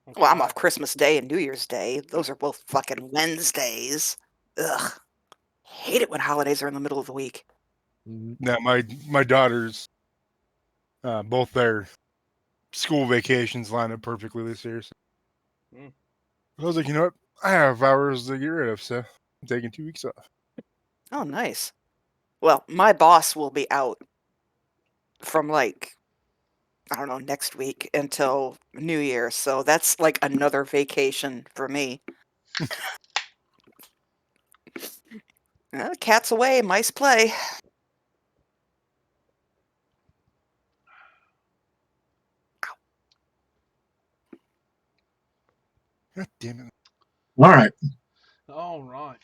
That's Well, I'm why. off Christmas Day and New Year's Day. Those are both fucking Wednesdays. Ugh. Hate it when holidays are in the middle of the week. Now, my daughters, both their school vacations line up perfectly this year. So I was like, you know what? I have hours to get rid of, so I'm taking 2 weeks off. Oh, nice. Well, my boss will be out from like, I don't know, next week until New Year. So that's like another vacation for me. Cat's away, mice play. God damn it. All right. All right.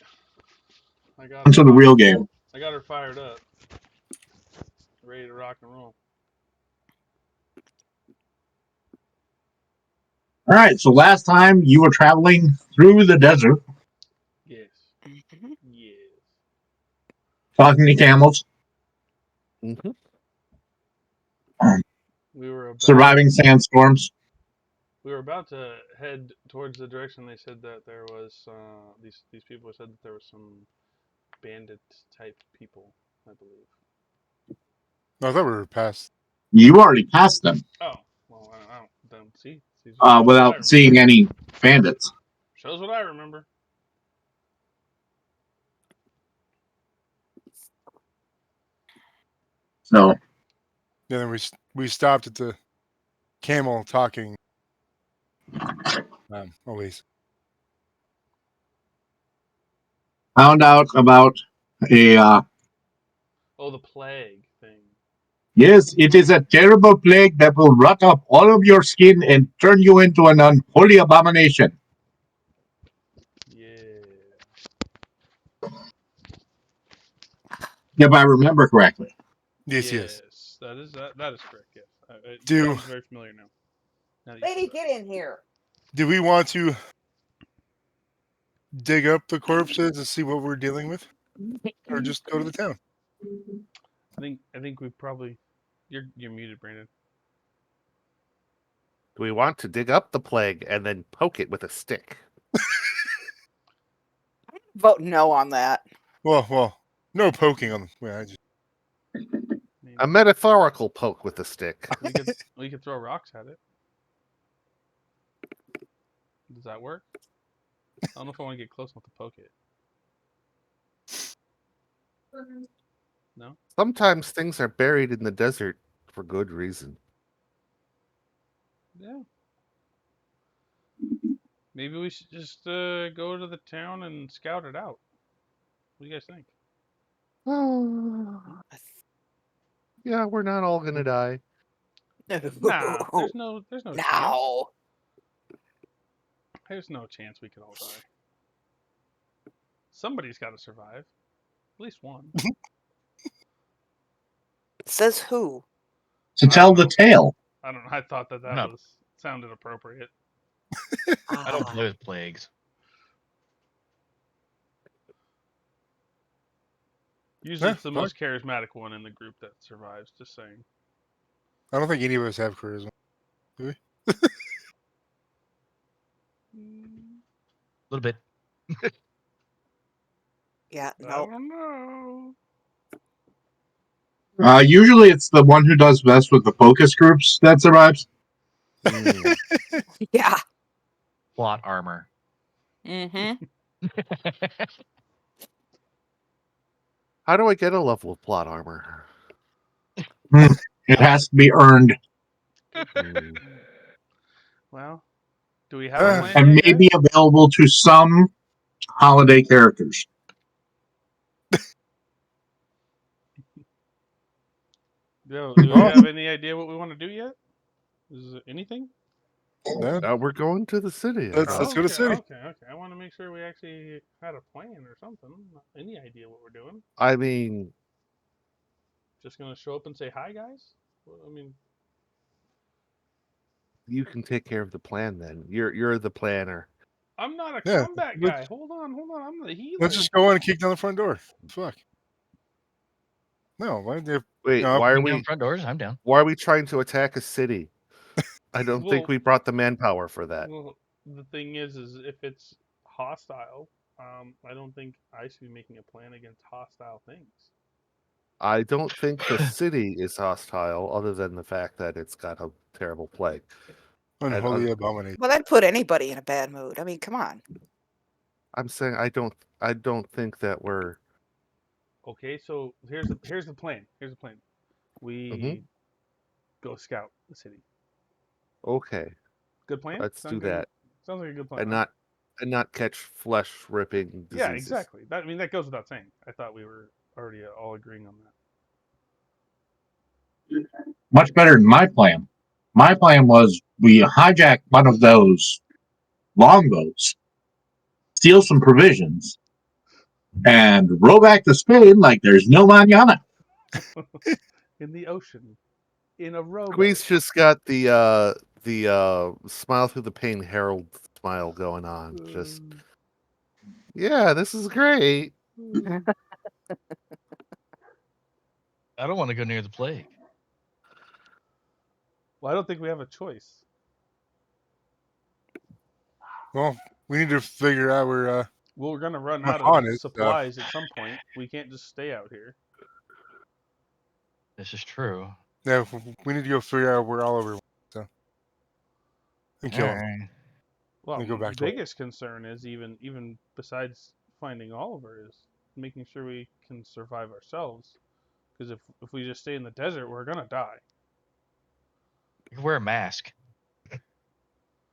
I got On to the real game. I got her fired up. Ready to rock and roll. All right. So last time you were traveling through the desert, Yes. Mhm. Yes. talking to camels, Mm-hmm. We were about surviving sandstorms. we were about to head towards the direction they said that there was these people said that there was some bandit type people, I believe. No, I thought we were past. You already passed them Oh, well, I don't see. Shows what I without remember. seeing any bandits. Shows what I remember. So Yeah, then we stopped at the camel talking. Always. found out about a Oh, the plague thing. yes, it is a terrible plague that will rot up all of your skin and turn you into an unholy abomination. Yeah. If I remember correctly. Yes. That is correct. Yes. It Do- sounds very familiar now. Now that you Lady, said that. get in here. Do we want to dig up the corpses to see what we're dealing with, or just go to the town? I think we probably. You're muted, Brandon. Do we want to dig up the plague and then poke it with a stick? Vote no on that. Well, no poking on them. Well, I just, A metaphorical poke with a stick. We could throw rocks at it. Does that work? I don't know if I want to get close enough to poke it. No? Sometimes things are buried in the desert for good reason. Yeah. Maybe we should just go to the town and scout it out. What do you guys think? Yeah, we're not all gonna die. Nah, there's no chance. No. There's no chance we could all die. Somebody's got to survive. At least one. Says who? To tell the tale. I don't know. I thought that No. was sounded appropriate. I don't play with plagues. Usually, Yeah, it's the fuck. most charismatic one in the group that survives. Just saying. I don't think any of us have charisma. A little bit. Yeah, I no. don't know. Usually it's the one who does best with the focus groups that survives. Mm. Yeah. Plot armor. Mm-hmm. How do I get a level of plot armor? It has to be earned Mm. Well, do we have a plan and yet, may be available to some holiday characters. Do we have any idea what we want to do yet? Is there anything? No, We're going to the city. Let's go to the city. Okay. I want to make sure we actually had a plan or something. Any idea what we're doing? I mean, Just gonna show up and say hi, guys? Well, I mean, you can take care of the plan then. You're the planner. I'm not a Yeah, combat guy. Hold on. I'm the healer. let's just go in and kick down the front door. Fuck. No, why? Wait, No. why are Down we? front doors? I'm down. Why are we trying to attack a city? I don't Well, think we brought the manpower for that. well, the thing is if it's hostile, I don't think I should be making a plan against hostile things. I don't think the city is hostile, other than the fact that it's got a terrible plague. Unholy abomination. Well, that'd put anybody in a bad mood. I mean, come on. I'm saying I don't think that we're. Okay, so here's the plan. Here's the plan. We go scout the city. Okay, Good plan? let's Sound do good? that, Sounds like a good plan. and Huh? not catch flesh ripping diseases. Yeah, exactly. That goes without saying. I thought we were already all agreeing on that. Much better than my plan. My plan was we hijack one of those longboats, steal some provisions, and row back to Spain like there's no mañana. In the ocean, in a rowboat. Squeeze just got the smile through the pain Harold smile going on. Just yeah, this is great. I don't want to go near the plague. Well, I don't think we have a choice. Well, we need to figure out where Well, we're gonna run Not out of honest, supplies at some point. We can't just stay out here. This is true. yeah, we need to go figure out where Oliver went, so and kill him. Alright. Well, Let me go back to biggest concern is even besides finding Oliver is making sure we can survive ourselves. Because if we just stay in the desert, we're gonna die. You can wear a mask.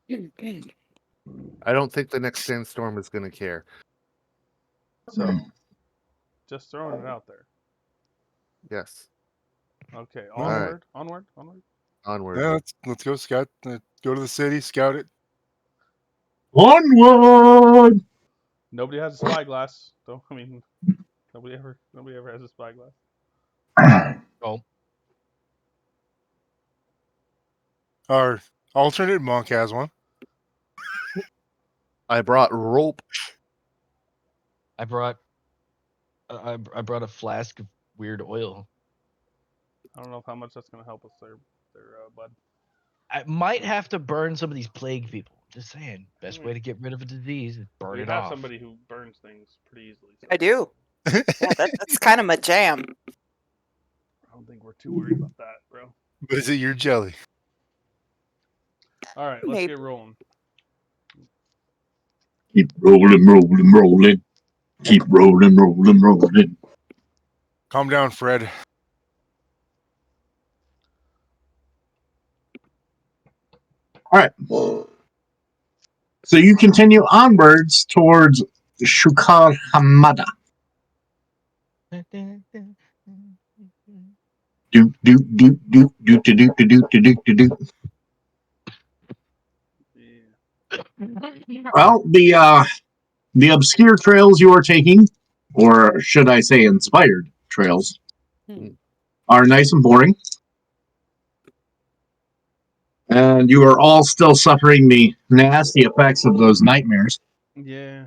I don't think the next sandstorm is going to care. So, just throwing it out there. Yes, Okay, All right. onward. onward. Yeah, let's go scout. Go to the city, scout it. Onward! Nobody has a spyglass. Don't I mean nobody ever has a spyglass. Oh, Our alternate monk has one. I brought rope. I brought I brought a flask of weird oil. I don't know how much that's gonna help us there, bud. I might have to burn some of these plague people. Just saying, best Hmm. way to get rid of a disease is burn We it have off. somebody who burns things pretty easily. So I do. Yeah, that's kind of my jam. I don't think we're too worried about that, bro. But is it your jelly? All right, let's Maybe. get rolling. Keep rolling. Keep rolling. Calm down, Fred. All right. So you continue onwards towards Shukar Hamada. Do. Yeah. Well, the obscure trails you are taking, or should I say inspired trails, are nice and boring. And you are all still suffering the nasty effects of those nightmares. Yeah.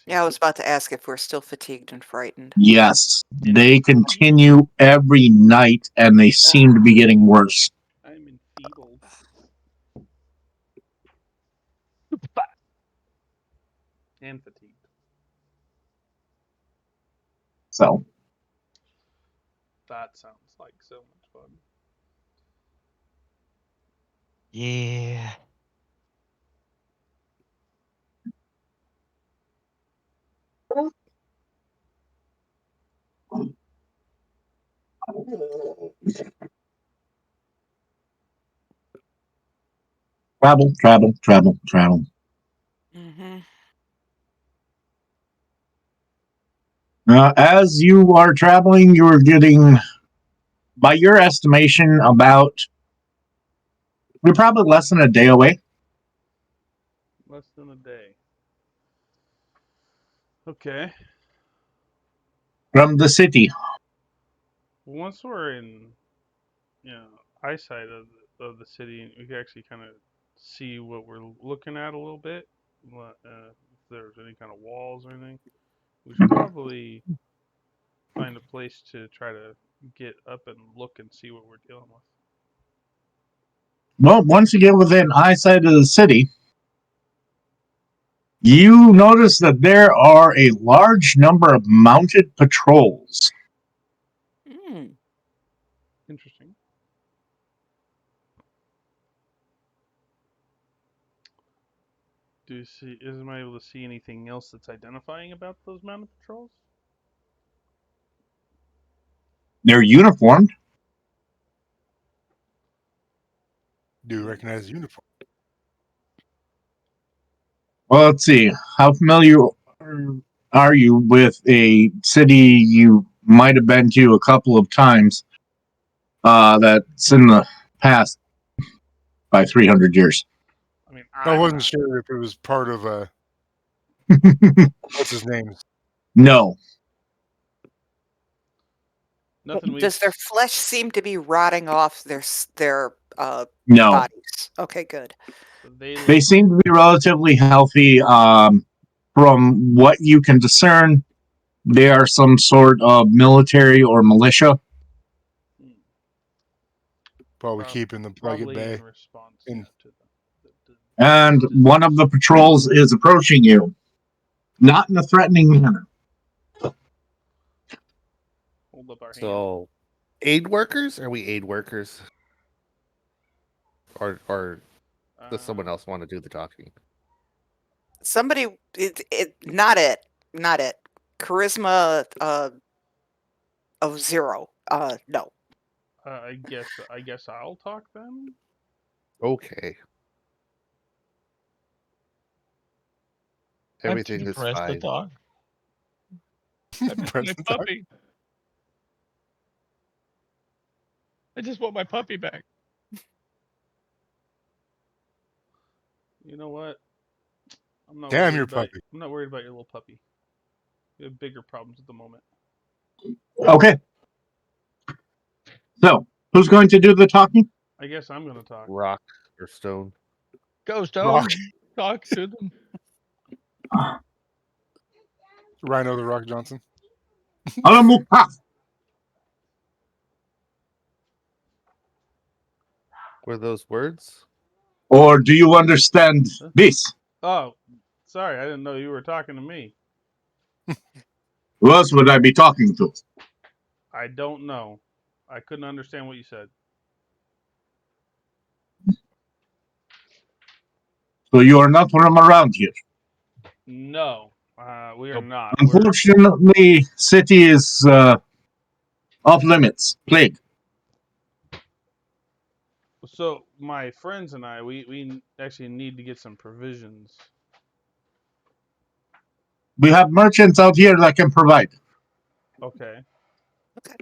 Yeah, I was about to ask if we're still fatigued and frightened. Yes, they continue every night, and they seem to be getting worse. I'm enfeebled. And fatigued. So, That sounds like so much fun. Yeah. travel. Mm-hmm. As you are traveling, you are getting, by your estimation, you're probably less than a day away. Less than a day. Okay. From the city. Once we're in, eyesight of the city, we can actually kind of see what we're looking at a little bit. If there's any kind of walls or anything, we should probably find a place to try to get up and look and see what we're dealing with. Well, once you get within eyesight of the city, you notice that there are a large number of mounted patrols. Hmm. Interesting. Do you see? Am I able to see anything else that's identifying about those mounted patrols? They're uniformed. Do you recognize the uniform? Well, let's see. How familiar are you with a city you might have been to a couple of times that's in the past by 300 years? I mean, I I'm wasn't not. sure if it was part of what's his name? No. Nothing we. Does their flesh seem to be rotting off their No. bodies? Okay, good. They They look. seem to be relatively healthy. From what you can discern, they are some sort of military or militia. Probably keeping the plague at Probably bay. in response And to the And one of the patrols is approaching you, not in a threatening manner. hold up our hand. So, aid workers? Are we aid workers? Or does someone else want to do the talking? Somebody, not it. Charisma of 0. No. I guess I'll talk then. Okay. I'm Everything too is depressed to fine. talk. I miss my Preston talk. puppy. I just want my puppy back. You know what? I'm not Damn worried your about. puppy. I'm not worried about your little puppy. You have bigger problems at the moment. Okay. So, who's going to do the talking? I guess I'm gonna talk. Rock or stone. Go, Rock. Stone. Talk to them. Rhino the Rock Johnson. Were those words? Or do you understand this? Oh, sorry, I didn't know you were talking to me. Who else would I be talking to? I don't know. I couldn't understand what you said. So you are not from around here. No, we are Nope. not. Unfortunately, city is off limits. Plague. So my friends and I, we actually need to get some provisions. We have merchants out here that can provide. Okay. Okay.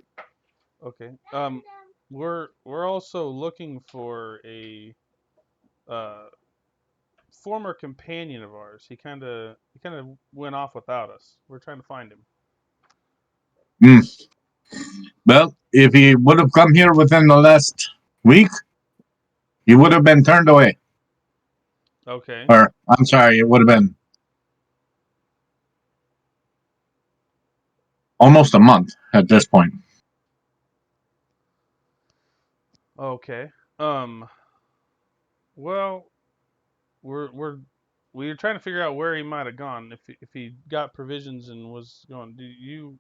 Okay. We're also looking for a uh former companion of ours. He kind of went off without us. We're trying to find him. Well, if he would have come here within the last week, he would have been turned away. Okay. Or, I'm sorry, it would have been almost a month at this point. Okay. Um. Well, we're trying to figure out where he might have gone. If he got provisions and was going. Do you?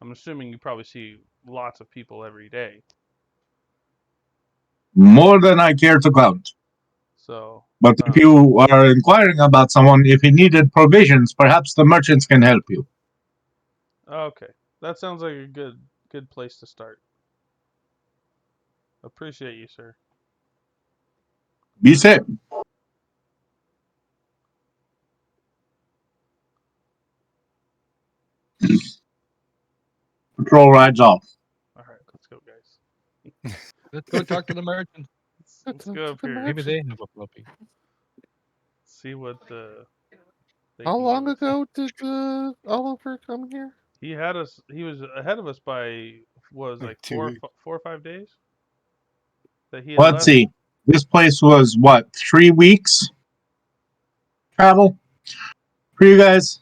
I'm assuming you probably see lots of people every day. More than I care to count. So. But if you are inquiring about someone, if he needed provisions, perhaps the merchants can help you. Okay. That sounds like a good place to start. Appreciate you, sir. Be safe. Patrol rides off. All right, let's go, guys. Let's go talk to the merchant. Let's go up here. Maybe they have a puppy. See what they How can long give us. ago did Oliver come here? He had us. He was ahead of us by like 2 weeks. 4 or 5 days. That he had Let's left. see. This place was what, 3 weeks travel for you guys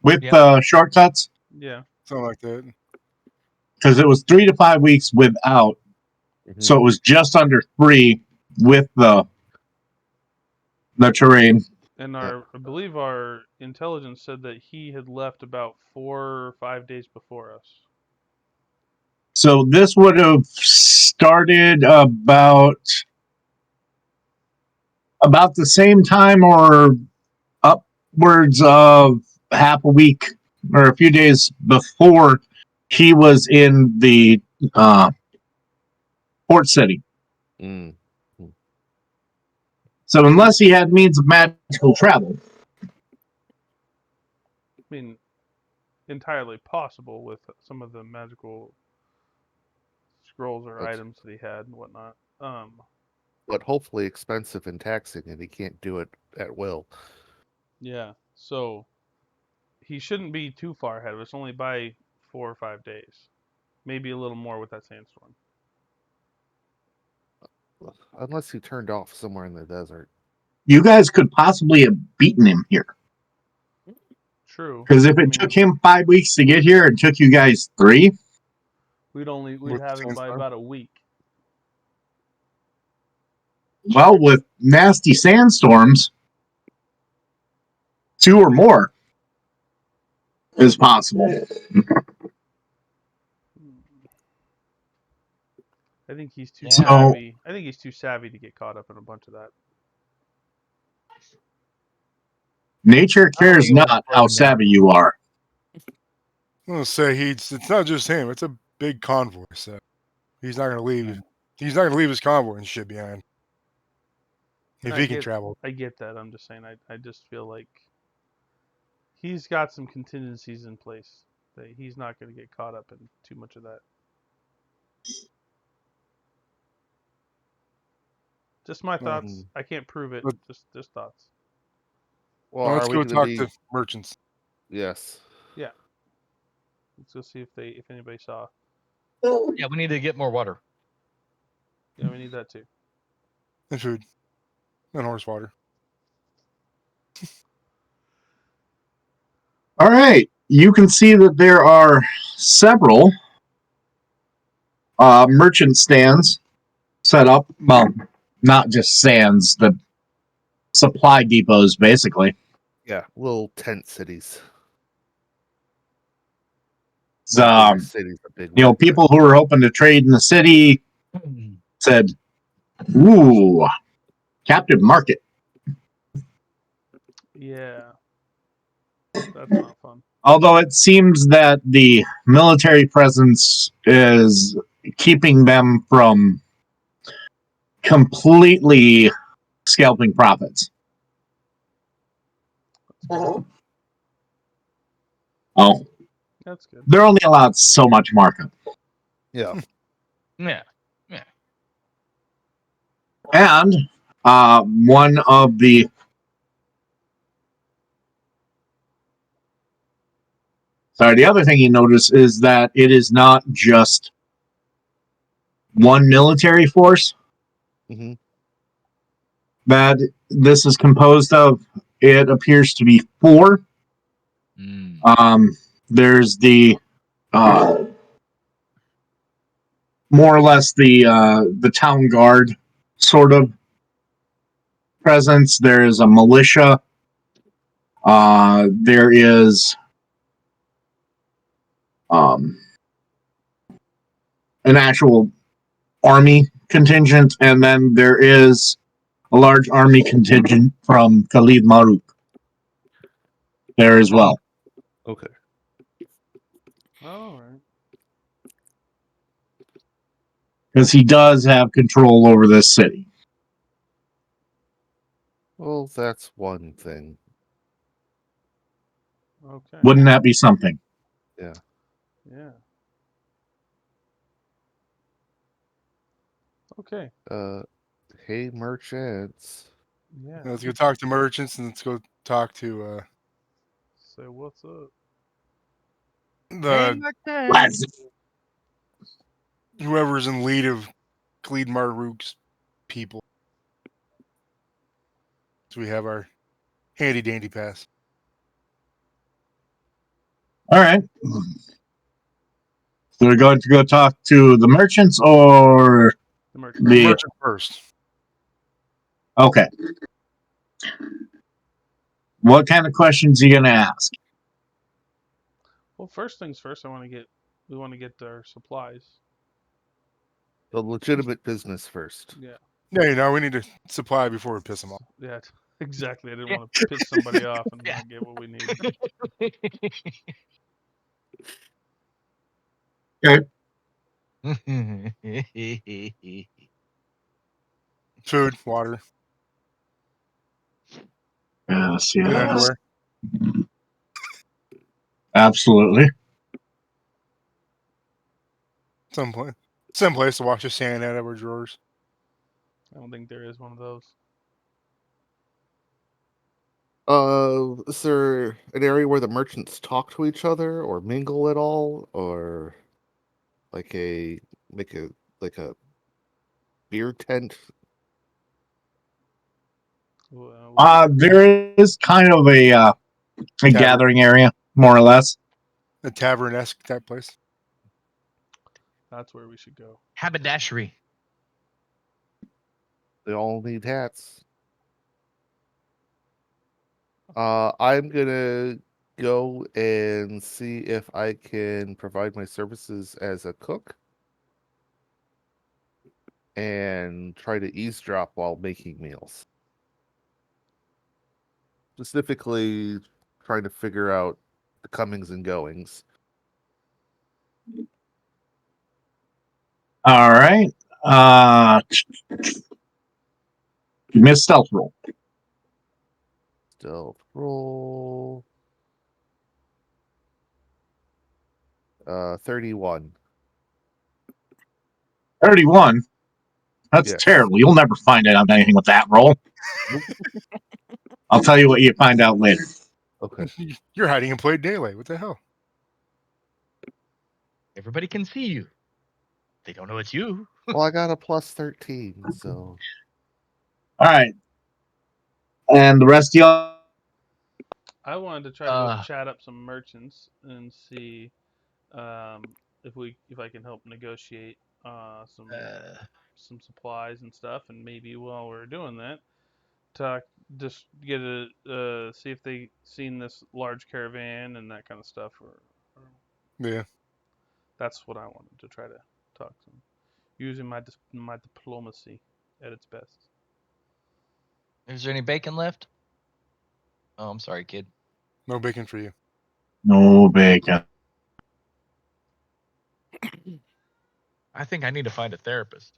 with Yep. shortcuts? Yeah. Something like that. Because it was 3 to 5 weeks without, Mm-hmm. so it was just under 3 with the terrain. And I believe our intelligence said that he had left about 4 or 5 days before us. So this would have started about the same time or upwards of half a week or a few days before he was in the port city. Mm. So unless he had means of magical travel. I mean, entirely possible with some of the magical scrolls or items that he had and whatnot. But hopefully expensive and taxing, and he can't do it at will. Yeah. So he shouldn't be too far ahead of us. Only by 4 or 5 days, maybe a little more with that sandstorm. Unless he turned off somewhere in the desert. You guys could possibly have beaten him here. True. Because if it took him 5 weeks to get here, it took you guys 3. We'd With have him by sandstorm? about a week. Well, with nasty sandstorms, 2 or more is possible. I think he's too So- savvy. I think he's too savvy to get caught up in a bunch of that. Nature cares he will not burn how down. savvy you are. I'm gonna say it's not just him. It's a big convoy, so he's not gonna leave. Yeah. He's not gonna leave his convoy and shit behind. If I he can get- travel. I get that. I'm just saying. I just feel like he's got some contingencies in place that he's not going to get caught up in too much of that. Just my thoughts. I can't prove it. But- Just thoughts. Well, Well, let's are we go going talk be? to merchants. Yes. Let's go see if anybody saw. Yeah, we need to get more water. Yeah, we need that too. And food. And horse water. All right. You can see that there are several merchant stands set up. Well, not just stands, the supply depots, basically. Yeah, little tent cities. Um, Cities a big you know, word, but- people who were hoping to trade in the city said, "Ooh, captive market." Yeah, that's not fun. Although it seems that the military presence is keeping them from completely scalping profits. Oh, That's good. they're only allowed so much markup. Yeah. Yeah. And one of the the other thing you notice is that it is not just one military force Mm-hmm. that this is composed of. It appears to be 4. There's the more or less the town guard sort of presence. There is a militia. There is an actual army contingent, and then there is a large army contingent from Khalid Maruk there as well. Okay. All right. Because he does have control over this city. Well, that's one thing. Okay. Wouldn't that be something? Yeah. Yeah. Okay. Hey, merchants. Yeah. Let's go talk to merchants and let's go talk to Say what's up. the Lads, whoever's in lead of Khalid Maruk's people. So we have our handy dandy pass. all right. So we're going to go talk to the merchants or The merchant. the Merchant first. Okay. What kind of questions are you gonna ask? Well, first things first, we want to get our supplies. The legitimate business first. Yeah. No, we need to supply before we piss them off. Yeah. Exactly. I didn't Yeah. want to piss somebody off and Yeah. not get what we need. Food, water, Yes, good yes. underwear. Absolutely. Some place to wash the sand out of our drawers. I don't think there is one of those. Is there an area where the merchants talk to each other or mingle at all, or like make a like a beer tent? There is kind of a Tavern. gathering area, more or less. A tavern-esque type place. That's where we should go. Haberdashery. They all need hats. I'm gonna go and see if I can provide my services as a cook and try to eavesdrop while making meals. Specifically, trying to figure out the comings and goings. All right. Give me a stealth roll. Stealth roll. 31. 31. That's Yes. terrible. You'll never find out anything with that roll. Nope. I'll tell you what you find out later. Okay. You're hiding in plain daylight. What the hell? Everybody can see you. They don't know it's you. Well, I got a plus 13, so All right. And the rest of y'all. I wanted to try to go chat up some merchants and see if I can help negotiate some supplies and stuff, and maybe while we're doing that, talk just get a see if they seen this large caravan and that kind of stuff, or Yeah. that's what I wanted to try to talk to them using my diplomacy at its best. Is there any bacon left? Oh, I'm sorry, kid. No bacon for you. No bacon. I think I need to find a therapist.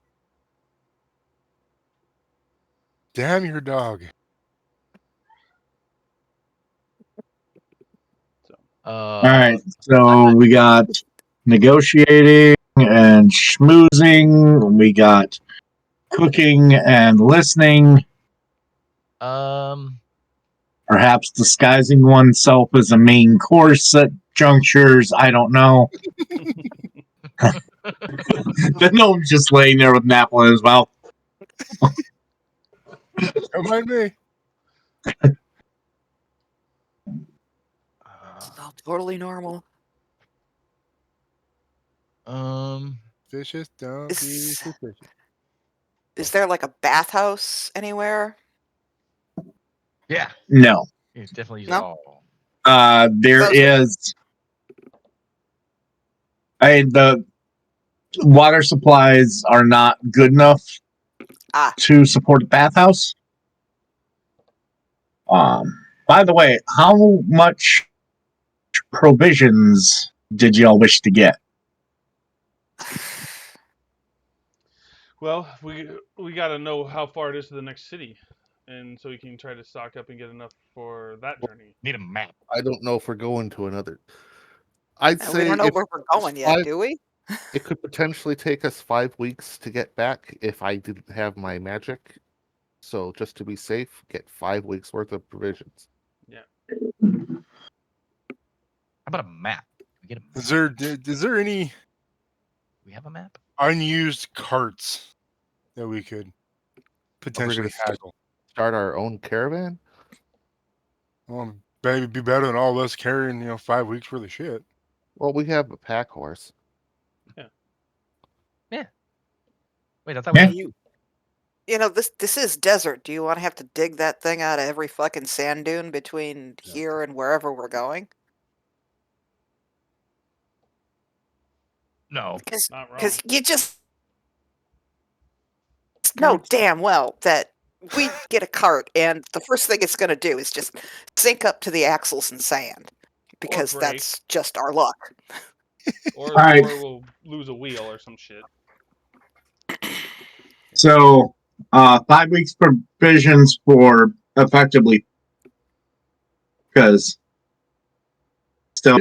Damn your dog. So All right. So we got negotiating and schmoozing. We got cooking and listening. Perhaps disguising oneself as a main course at junctures. I don't know. The gnome's just laying there with an apple in his mouth. Don't mind me. It's all totally normal. Vicious, don't be suspicious. Is there like a bathhouse anywhere? Yeah. No. You definitely use No? There Those are- is. The water supplies are not good enough to support a bathhouse. By the way, how much provisions did y'all wish to get? well, we got to know how far it is to the next city, and so we can try to stock up and get enough for that journey. Need a map. I don't know if we're going to another. I'd we say don't know if where we're going yet, do we? it could potentially take us 5 weeks to get back if I didn't have my magic. So just to be safe, get 5 weeks worth of provisions. Yeah. How about a map? Can we get a map? Is there any We have a map? unused carts that we could We're potentially gonna haggle? start our own caravan. Well, maybe be better than all of us carrying 5 weeks worth of shit. Well, we have a pack horse. Yeah. Wait, I thought we Yeah. had you. this is desert. Do you want to have to dig that thing out of every fucking sand dune between here and wherever we're going? No. Not wrong. Because you just know damn well that we get a cart, and the first thing it's going to do is just sink up to the axles in sand, because break. that's just our luck. Or All right. we'll lose a wheel or some shit. So 5 weeks provisions for effectively, because still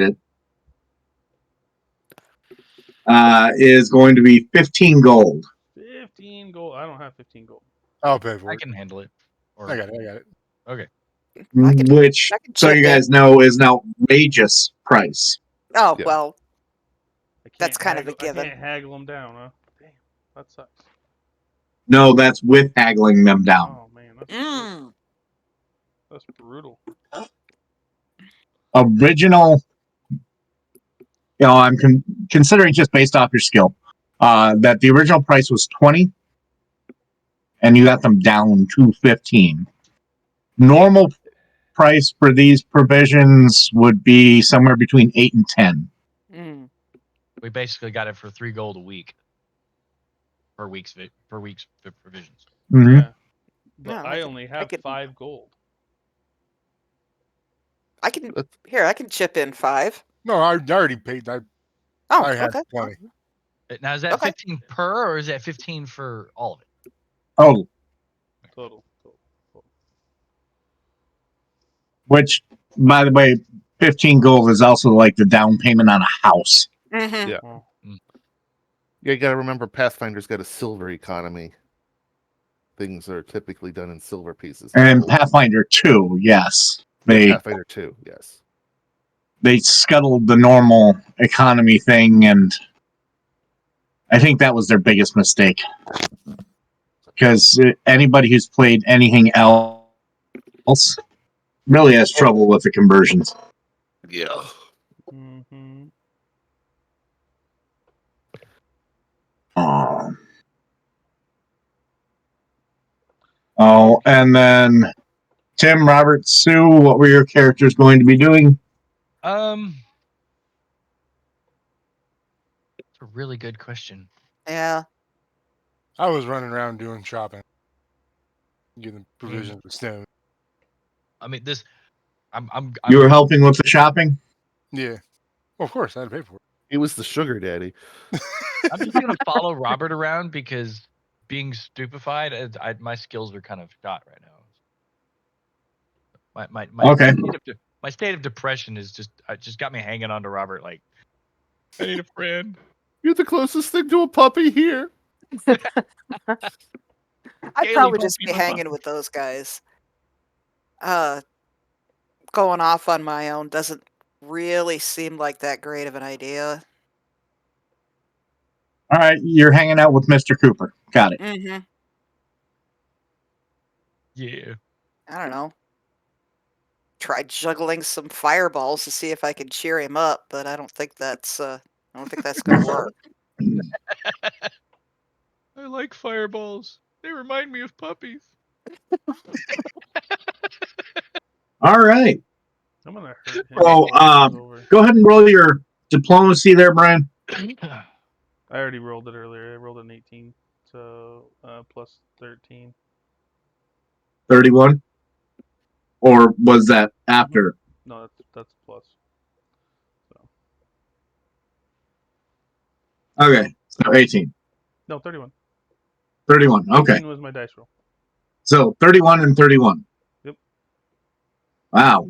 is going to be 15 gold. 15 gold. I don't have 15 gold. I'll pay for I it. can handle it. I got it. Okay. Which, I can so chip you guys in. know, is an outrageous price. Oh, Yeah. well, I can't That's kind of a haggle, I given. can't haggle them down, huh? Damn, that sucks. No, that's with haggling them down. Oh man, that's brutal. Original, I'm considering just based off your skill, that the original price was 20, and you got them down to 15. Normal price for these provisions would be somewhere between 8 and 10. We basically got it for 3 gold a week. Per week's provisions. Mm-hmm. Yeah, but No, I only have could- 5 gold. I can chip in 5. No, I already paid. I had Okay. 20. Now, is that Okay. 15 per, or is that 15 for all of it? Oh, Total. which, by the way, 15 gold is also like the down payment on a house. Mm-hmm. Yeah. Oh, Yeah, you got to remember Pathfinder's got a silver economy. Things are typically done in silver pieces. And Pathfinder 2, yes. Pathfinder 2, yes. They scuttled the normal economy thing, and I think that was their biggest mistake. Because anybody who's played anything else really has trouble with the conversions. Yeah. mm-hmm. Oh, and then Tim, Robert, Sue, what were your characters going to be doing? It's a really good question. Yeah. I was running around doing shopping, getting provisions of stone. I mean, this. I'm You were helping with the shopping? Yeah. Well, of course, I had to pay for it. He was the sugar daddy. I'm just gonna follow Robert around because being stupefied, my skills are kind of shot right now. My Okay. my state of depression is just got me hanging on to Robert. Like, I need a friend. You're the closest thing to a puppy here. I'd Gaily probably won't just be be my hanging puppy. with those guys. Going off on my own doesn't really seem like that great of an idea. All right, you're hanging out with Mr. Cooper. Got it. Mm-hmm. Yeah. I don't know. Tried juggling some fireballs to see if I could cheer him up, but I don't think that's gonna work. I like fireballs. They remind me of puppies. All right. I'm gonna hurt him. So, go ahead and roll your diplomacy there, Brian. I already rolled it earlier. I rolled an 18, so plus 13. 31? Or was that after? No, that's plus. So. Okay, so 18. No, 31. 31, okay. 18 was my dice roll. So 31 and 31. Yep. Wow.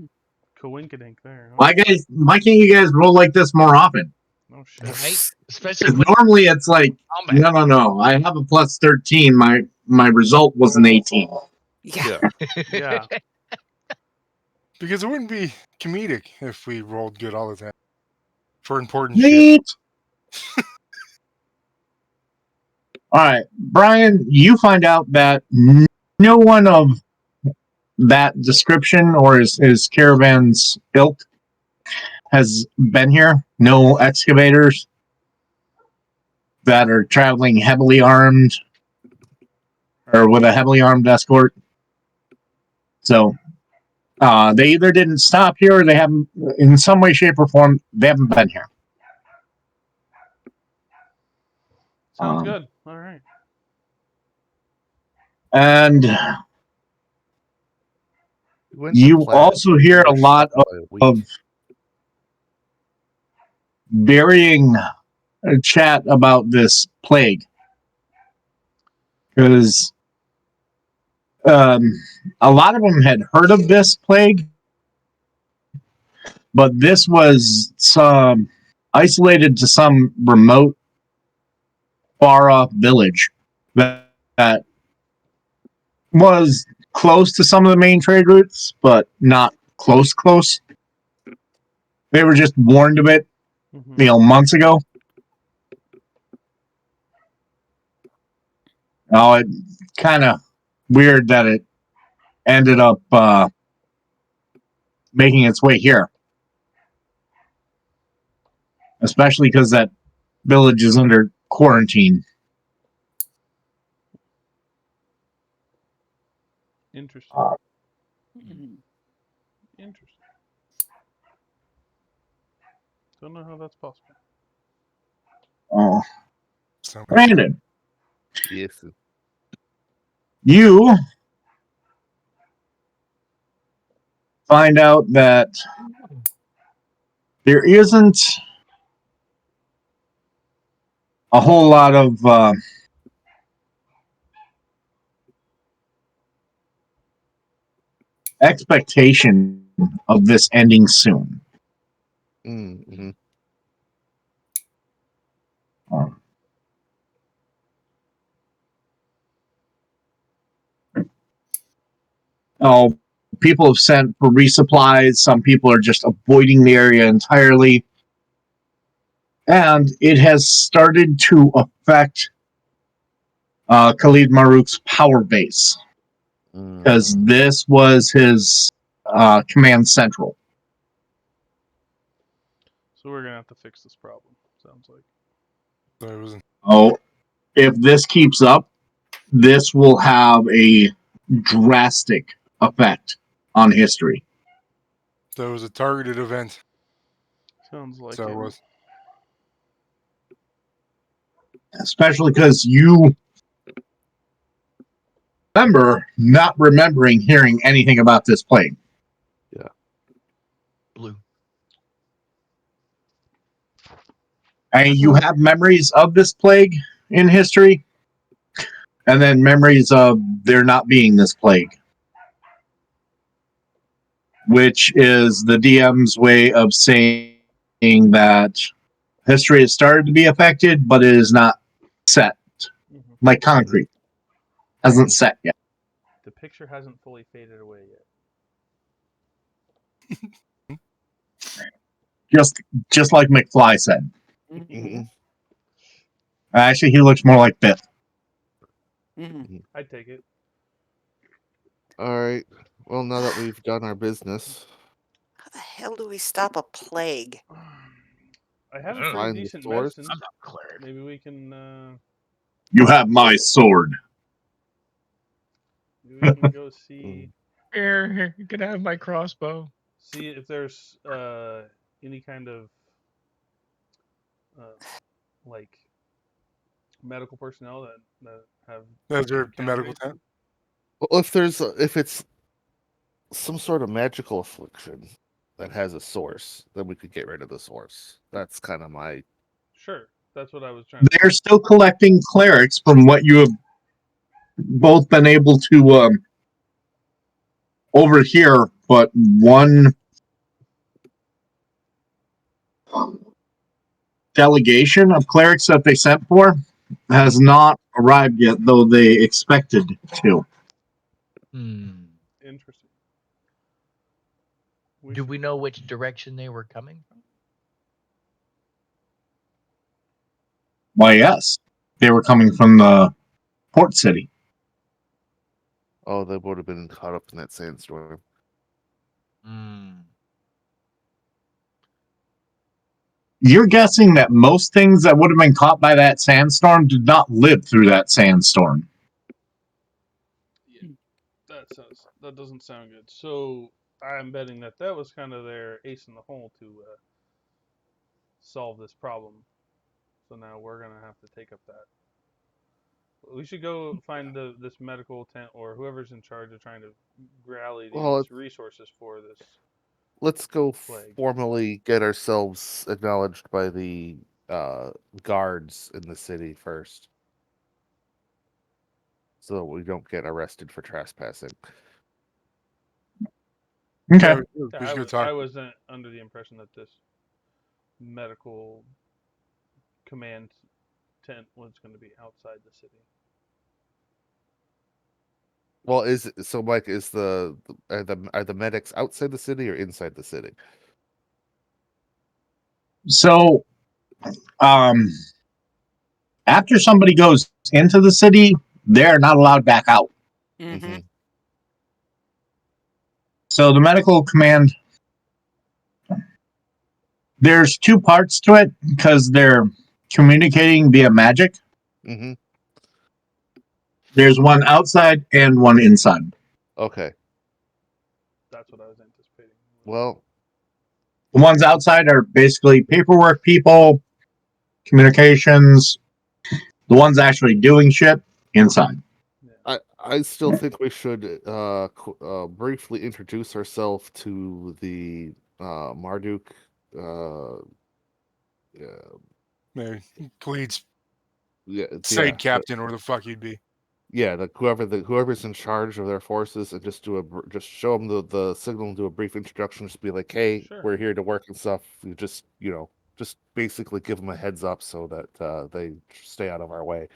Coinkadink there. Huh? Why can't you guys roll like this more often? No shit. Right? Especially Because when normally it's like, combat. no. I have a plus 13. My result was an 18. Yeah. Yeah. Because it wouldn't be comedic if we rolled good all the time for important shit. Neat. All right, Brian, you find out that no one of that description or his caravan's ilk has been here. No excavators that are traveling heavily armed or with a heavily armed escort. So they either didn't stop here or they haven't, in some way, shape, or form, they haven't been here. Sounds good. All right. And We went to you Planet also hear a We're lot stuck by a week. of varying chat about this plague. Because a lot of them had heard of this plague, but this was some isolated to some remote, far off village that was close to some of the main trade routes, but not close. They were just warned of it, months ago. Oh, it kind of weird that it ended up making its way here, especially because that village is under quarantine. Interesting. Interesting. Don't know how that's possible. Oh, So Brandon, Yes. you find out that there isn't a whole lot of expectation of this ending soon. Mm-hmm. Oh, people have sent for resupplies. Some people are just avoiding the area entirely. And it has started to affect Khalid Maruk's power base, because this was his command central. So we're gonna have to fix this problem. Sounds like. it was Oh, if this keeps up, this will have a drastic effect on history. a targeted event. Sounds like So it. it was. Especially because you remember not remembering hearing anything about this plague. Blue. And you have memories of this plague in history, and then memories of there not being this plague, which is the DM's way of saying that history has started to be affected, but it is not set, like concrete. Hasn't set yet. The picture hasn't fully faded away yet. Just like McFly said. Mm-hmm. Actually, he looks more like Biff. I'd take it. All right. Well, now that we've done our business, How the hell do we stop a plague? I have a Oh. pretty Find the decent source. medicine. I'm not cleric. Maybe we can. You have my sword. Maybe we can go see Here, you can have my crossbow. see if there's any kind of like medical personnel that have Those are been the medical candidates. tent. Well, if it's some sort of magical affliction that has a source, then we could get rid of the source. That's kind of my. Sure, that's what I was trying to. They're still collecting clerics from what you have both been able to overhear, but one delegation of clerics that they sent for has not arrived yet, though they expected to. Interesting. Do we know which direction they were coming from? Why, yes. They were coming from the port city. Oh, they would have been caught up in that sandstorm. You're guessing that most things that would have been caught by that sandstorm did not live through that sandstorm. that doesn't sound good. So I'm betting that was kind of their ace in the hole to solve this problem. So now we're gonna have to take up that. We should go find this medical tent or whoever's in charge of trying to rally Well, these resources for this let's go plague. formally get ourselves acknowledged by the guards in the city first, so that we don't get arrested for trespassing. Okay. Yeah, we Yeah, should go talk. I wasn't under the impression that this medical command tent was going to be outside the city. Well, Mike? Is are the medics outside the city or inside the city? So, um, after somebody goes into the city, they're not allowed back out. Mm-hmm. So the medical command, there's two parts to it because they're communicating via magic. Mm-hmm. There's one outside and one inside. Okay. That's what I was anticipating. Well, The ones outside are basically paperwork people, communications. The ones actually doing shit inside. Yeah. I still think we should briefly introduce ourselves to the Marduk. Yeah, Maybe Cleet's yeah, side captain, or the fuck he'd be. yeah. Whoever's in charge of their forces, and just show them the signal and do a brief introduction. Just be like, hey, Sure. we're here to work and stuff. You just basically give them a heads up so that they stay out of our way.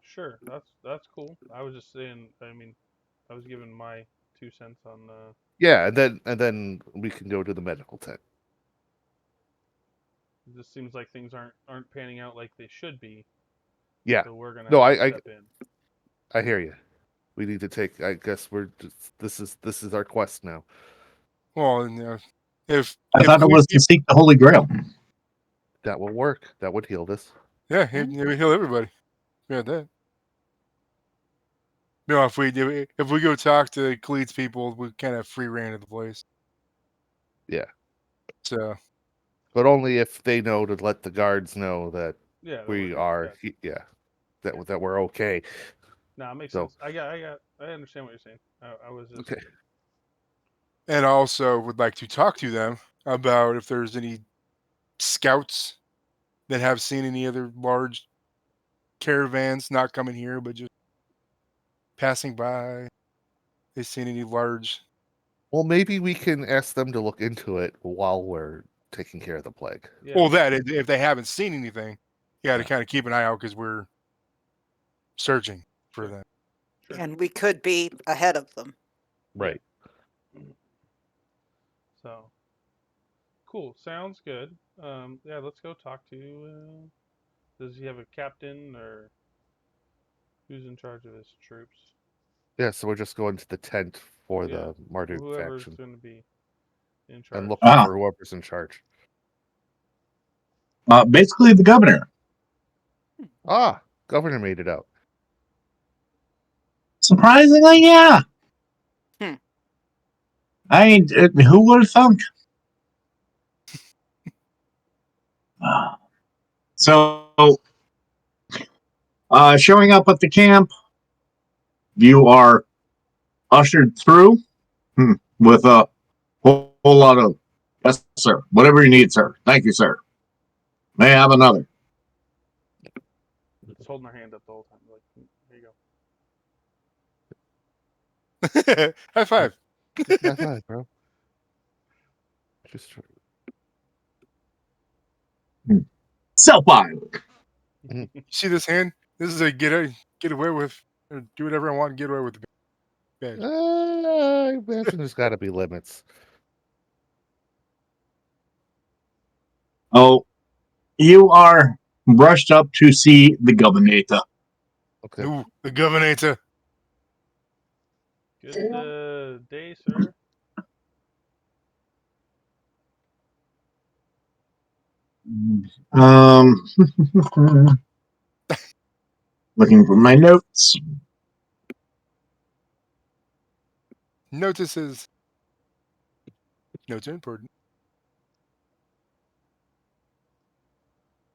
Sure, that's cool. I was just saying. I mean, I was giving my 2 cents on. Yeah, and then we can go to the medical tent. It just seems like things aren't panning out like they should be. Yeah. So we're gonna No, have to I step in. I hear you. We need to take. I guess we're just. This is our quest now. Well, and, if I thought it Cleet was to seek the Holy Grail. That will work. That would heal this. yeah, he'd heal everybody. Yeah, that. No, if we go talk to Cleet's people, we kind of free reign of the place. Yeah. So But only if they know to let the guards know that Yeah, that we we're good. are. Yeah. Yeah. That we're okay. No, it makes So sense. I understand what you're saying. I was just. okay. and I also would like to talk to them about if there's any scouts that have seen any other large caravans not coming here, but just passing by. They seen any large? Well, maybe we can ask them to look into it while we're taking care of the plague. Yeah. Well, that if they haven't seen anything, you got to Yeah. kind of keep an eye out because we're searching for Sure. them. Sure. And we could be ahead of them. Right. So. Cool. Sounds good. Yeah, let's go talk to. Does he have a captain or who's in charge of his troops? Yeah. So we're just going to the tent for Yeah. the Marduk Whoever's faction going to be in charge. and looking for whoever's in charge. Basically, the governor. Ah, governor made it out. Surprisingly, yeah. Hmm. I mean, who would have thunk? So, showing up at the camp, you are ushered through with a whole lot of, yes, sir, whatever you need, sir. Thank you, sir. May I have another? Just holding our hand up the whole time. Like, here you go. High five. High five, bro. Just Self-violent. You see this hand? This is a get away with, or do whatever I want and get away with the badge. I imagine there's got to be limits. Oh, you are brushed up to see the governor. Okay. Ooh, the governor. Good day, sir. Um, looking for my notes. Notices. Notes are important.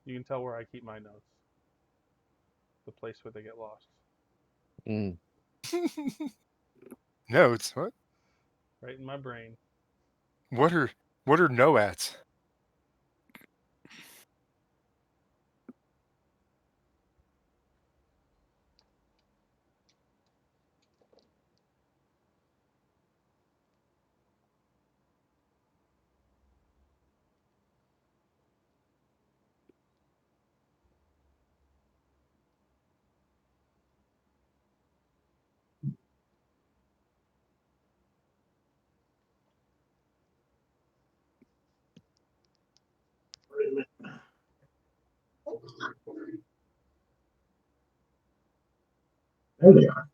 You can tell where I keep my notes. The place where they get lost. Mm. Notes? What? Right in my brain. What are noats? There they are.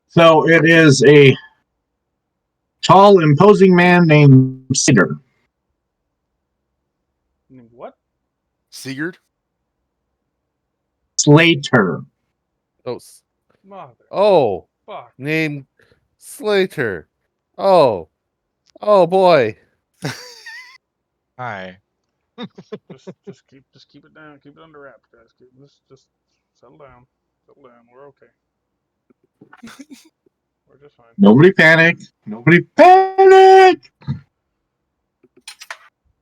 So it is a tall, imposing man named Slater. What? Sigurd? Slater. Oh, Mother. oh, Fuck. named Slater. Oh, oh boy. Hi. Just keep it down. Keep it under wraps, guys. Just settle down. Settle down. We're okay. We're just fine. Nobody panic. Nobody panic.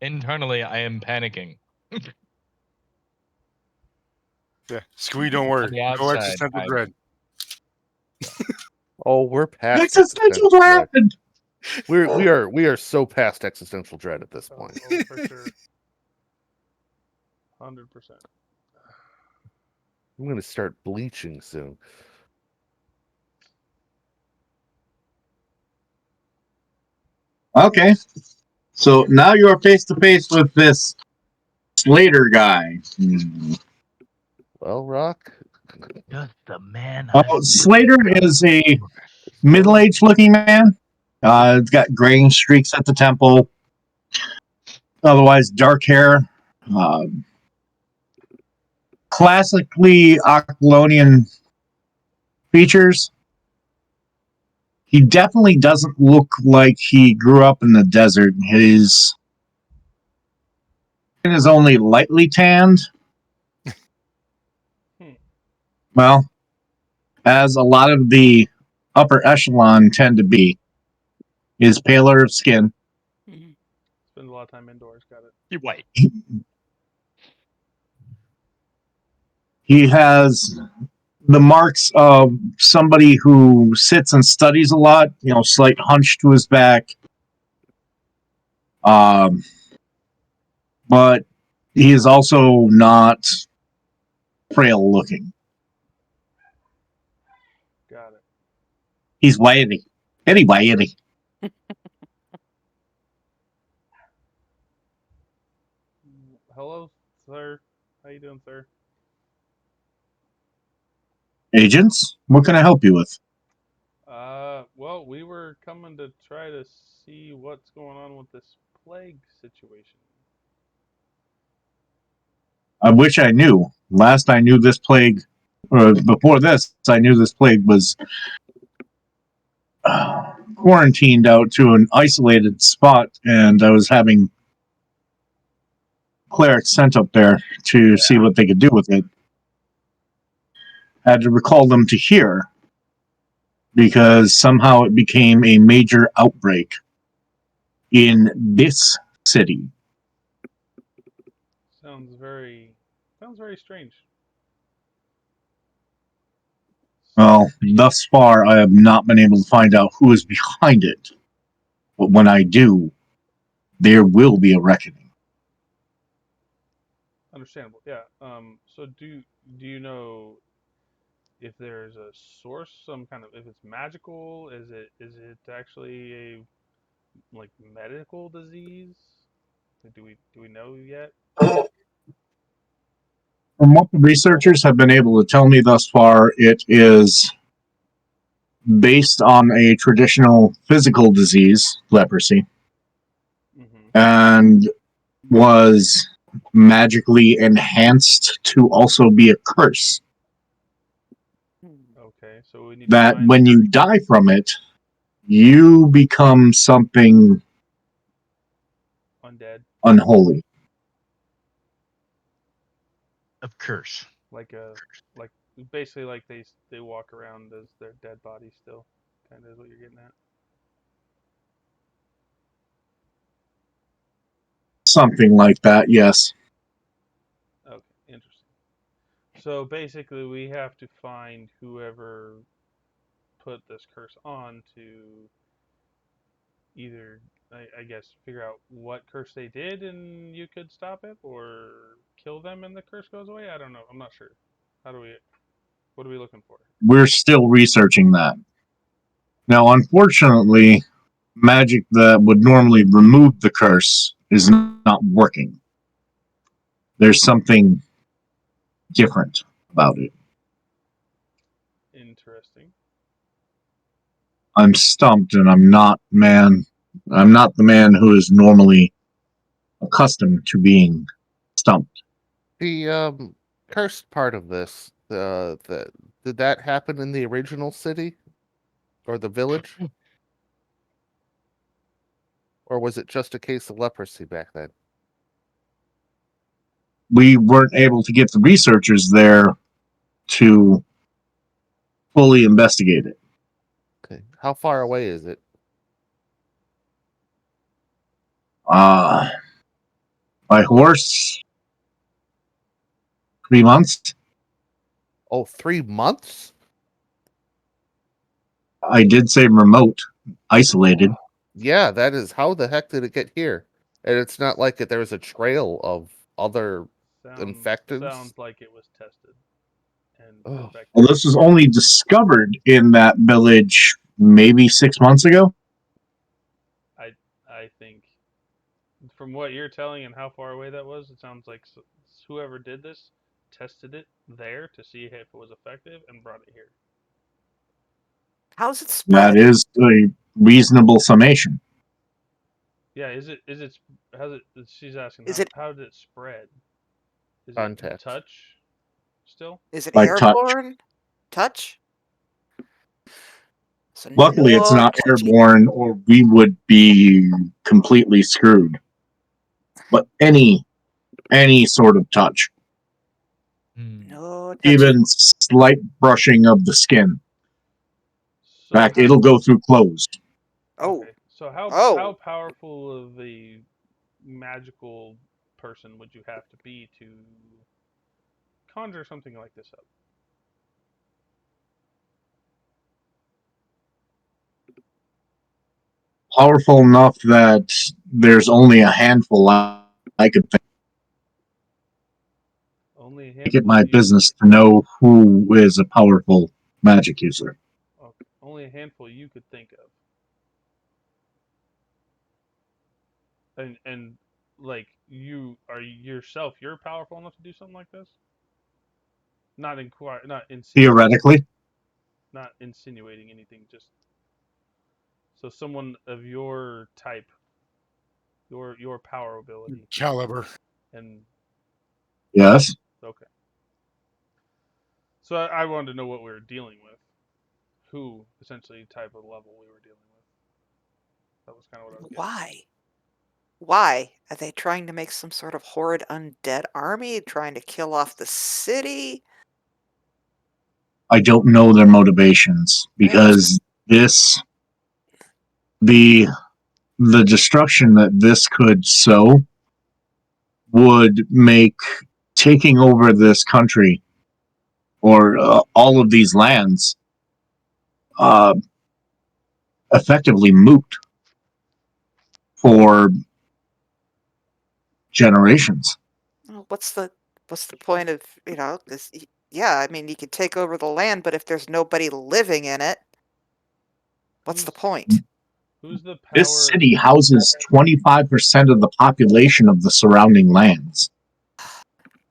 Internally, I am panicking. Yeah. Squee, don't worry. On the No outside, existential I'm- dread. Oh, we're past Existential dread. dread. We are so past existential dread at this point. Oh, for sure. 100%. I'm gonna start bleaching soon. Okay. So now you are face to face with this Slater guy. Well, Rock. Just the man. Slater is a middle-aged looking man. It's got graying streaks at the temple. Otherwise, dark hair. Uh, classically Aquilonian features. He definitely doesn't look like he grew up in the desert. His skin is only lightly tanned. Well, as a lot of the upper echelon tend to be, is paler of skin. Spend a lot of time indoors. Got it. You wait. He has the marks of somebody who sits and studies a lot, slight hunch to his back. But he is also not frail looking. Got it. He's wiry. Very wiry. Hello, sir. How you doing, sir? Agents, what can I help you with? Well, we were coming to try to see what's going on with this plague situation. I wish I knew. Last I knew this plague, or before this, I knew this plague was quarantined out to an isolated spot, and I was having clerics sent up there to see what they could do with it. I had to recall them to here because somehow it became a major outbreak in this city. Sounds very strange. Well, thus far, I have not been able to find out who is behind it. But when I do, there will be a reckoning. Understandable. Yeah. So do you know if there's a source, some kind of, if it's magical? Is it actually a medical disease? Do we know yet? From what the researchers have been able to tell me thus far, it is based on a traditional physical disease, leprosy. and was magically enhanced to also be a curse. Okay, so we need to That find. when you die from it, you become something Undead, unholy. Of curse. like basically like they walk around as their dead body still, kind of is what you're getting at. Something like that, yes. Okay, interesting. So basically, we have to find whoever put this curse on to either, I guess, figure out what curse they did and you could stop it, or kill them and the curse goes away. I don't know. I'm not sure. How do we? What are we looking for? We're still researching that. Now, unfortunately, magic that would normally remove the curse is not working. There's something different about it. Interesting. I'm stumped, and I'm not the man who is normally accustomed to being stumped. The cursed part of this, did that happen in the original city or the village, or was it just a case of leprosy back then? We weren't able to get the researchers there to fully investigate it. Okay, how far away is it? By horse, 3 months. Oh, 3 months? I did say remote, isolated. Yeah, that is. How the heck did it get here? And it's not like there's a trail of other infectants. Sounds like it was tested and Oh, perfected. Well, this was only discovered in that village maybe 6 months ago. I think from what you're telling and how far away that was, it sounds like whoever did this tested it there to see if it was effective and brought it here. How's it That spread? is a reasonable summation. Yeah, is it how's it? She's asking Is it how did it spread? Is it contact. touch still? By touch. airborne? Touch? So Luckily, it's no not touching. airborne, or we would be completely screwed. But any sort of touch, No touching. even slight brushing of the skin. So In fact, how, it'll go through clothes. Oh, okay. So how oh. powerful of a magical person would you have to be to conjure something like this up? Powerful enough that there's only a handful I could think. Only a Make it handful my you could business to know who is a powerful magic user. okay. Only a handful you could think of. And like you are yourself, you're powerful enough to do something like this? Not insinuating, Theoretically, not insinuating anything. Just so someone of your type, your power ability, Caliber. and yes. okay. So I wanted to know what we were dealing with, who essentially type of level we were dealing with. That was kind of what I was getting at. Why? Why? Are they trying to make some sort of horrid undead army? Trying to kill off the city? I don't know their motivations It was because this the destruction that this could sow would make taking over this country or all of these lands uh, effectively moot for generations. well, what's the point of, this yeah, I mean, you could take over the land, but if there's nobody living in it, what's the Who's point? who's the This power? city houses 25% of the population of the surrounding lands.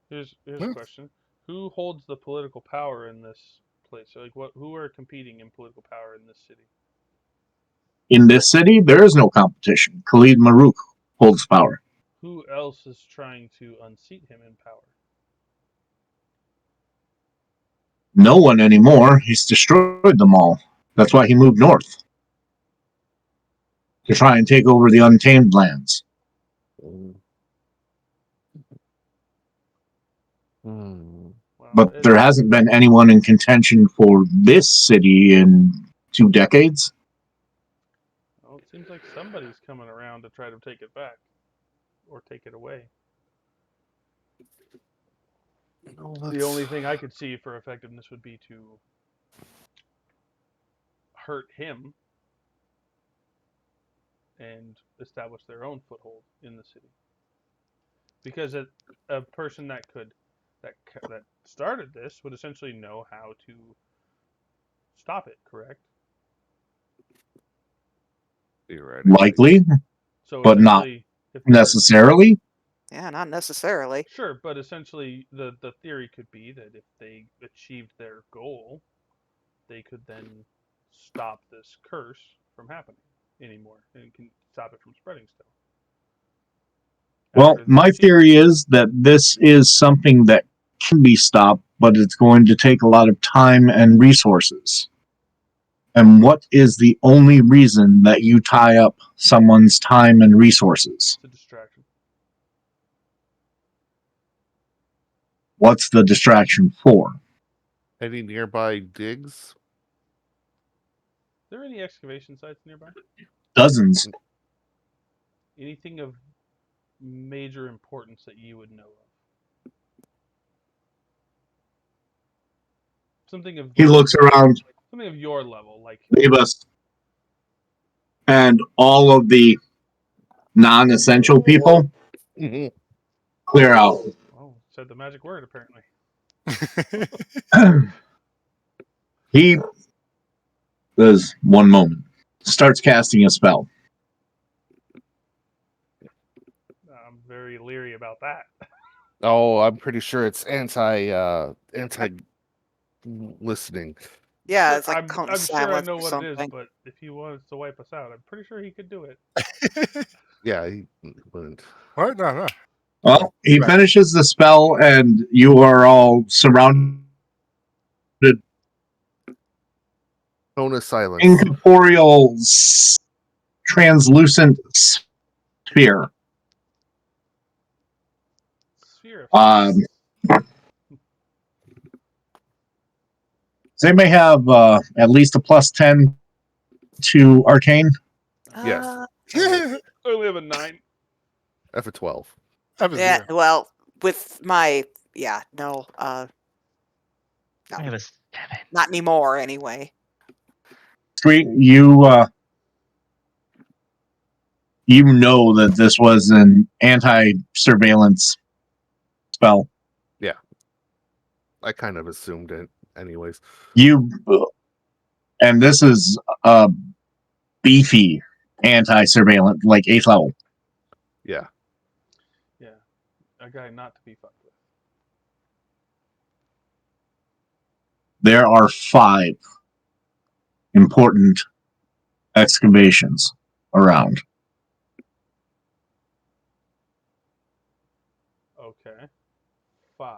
Here's a Huh? question: who holds the political power in this place? So like, what? Who are competing in political power in this city? In this city, there is no competition. Khalid Maruk holds power. Who else is trying to unseat him in power? No one anymore. He's destroyed them all. That's why he moved north to try and take over the untamed lands. Hmm. Well, But there hasn't been anyone in contention for this city in 2 decades. well, it seems like somebody's coming around to try to take it back or take it away. The only thing I could see for effectiveness would be to hurt him and establish their own foothold in the city. Because a person that started this would essentially know how to stop it, correct? Theoretically. Likely, So but not essentially, if they're necessarily. Yeah, not necessarily. sure, but essentially the theory could be that if they achieved their goal, they could then stop this curse from happening anymore and can stop it from spreading still. Well, After they my achieve it. theory is that this is something that can be stopped, but it's going to take a lot of time and resources. And what is the only reason that you tie up someone's time and resources? It's a distraction. What's the distraction for? Any nearby digs? Are there any excavation sites nearby? Dozens. Anything of major importance that you would know of? Something of He looks around, something of your level, like Davis, and all of the non-essential people clear out. oh, said the magic word apparently. He does one moment, starts casting a spell. I'm very leery about that. Oh, I'm pretty sure it's anti listening. Yeah, Sure, it's like cone I'm sure I silence know or what it is, something. but if he wants to wipe us out, I'm pretty sure he could do it. Yeah, he wouldn't. What? No. Well, he finishes the spell, and you are all surrounded. Cone of silence. Incorporeal, translucent sphere. Sphere of Um, silence. they may have at least a +10 to arcane. Yes. I only have a 9. F a 12. Have a Yeah, 0. well, with my no, I no, have a 7. not anymore anyway. Street, you know that this was an anti-surveillance spell. Yeah. I kind of assumed it anyways. And this is a beefy anti-surveillance, like 8th level. Yeah. Yeah, a guy not to be fucked with. There are 5 important excavations around. Okay, 5.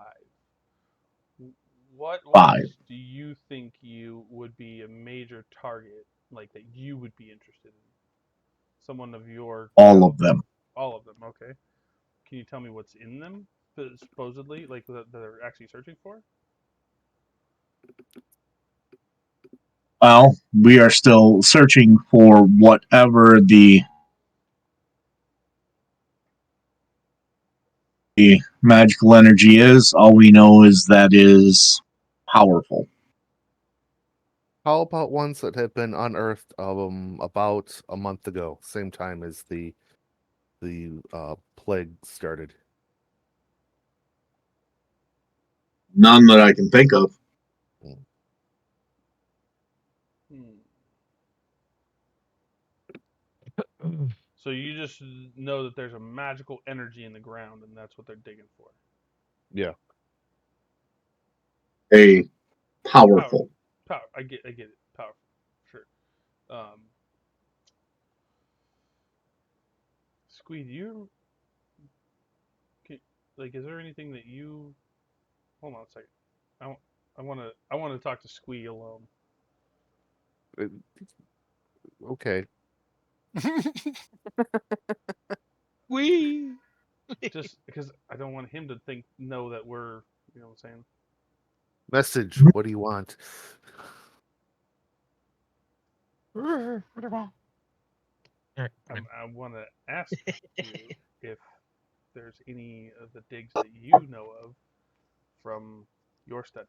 What 5. ones do you think you would be a major target, like that you would be interested in? Someone of your All caliber. of them. All of them. Okay. Can you tell me what's in them? Supposedly, like that they're actually searching for? Well, we are still searching for whatever the magical energy is. All we know is that is powerful. How about ones that have been unearthed about a month ago, same time as the plague started? None that I can think of. So you just know that there's a magical energy in the ground, and that's what they're digging for. Yeah. A powerful. Power. I get it. Powerful. Sure. Squee, do you like? Is there anything that you? Hold on a second. I, I want to talk to Squee alone. Uh, Okay. Wee. Just because I don't want him to know that we're, what I'm saying. Message. What do you want? I want to ask you if there's any of the digs that you know of from your studies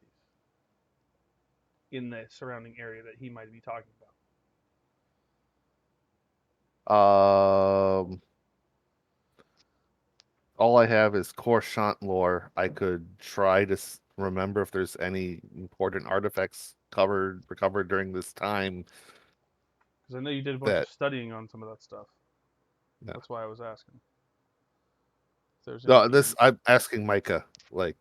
in the surrounding area that he might be talking about. All I have is Corshant lore. I could try to remember if there's any important artifacts recovered during this time. Because I know you did a bunch of That studying on some of that stuff. no, That's why I was asking if there's no. anything. This I'm asking Micah. Like,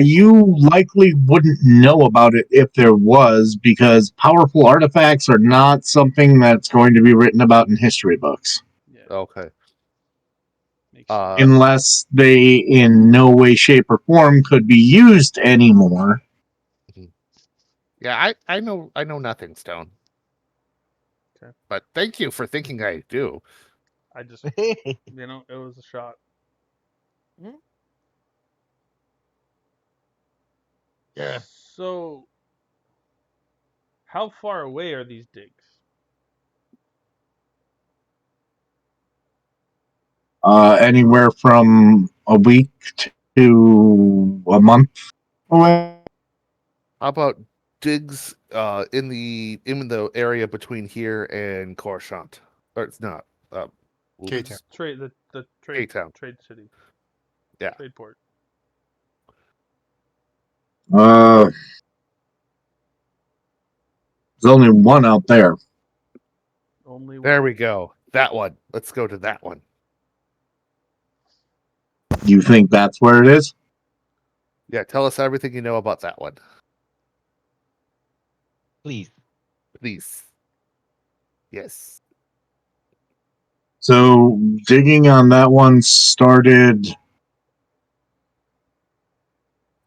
You likely wouldn't know about it if there was, because powerful artifacts are not something that's going to be written about in history books, Yeah, okay. makes sense. unless they, in no way, shape, or form, could be used anymore. Mhm. Yeah, I know nothing, Stone. Okay, But thank you for thinking I do. I just, it was a shot. Yeah. So, how far away are these digs? Anywhere from a week to a month away. How about digs in the area between here and Corshant? Or it's not. K-Town. Oops. The K-Town. trade city, Yeah. trade port. Uh, there's only one out there. Only There one. we go. That one. Let's go to that one. You think that's where it is? Yeah, tell us everything you know about that one. Please. Please. Yes. So digging on that one started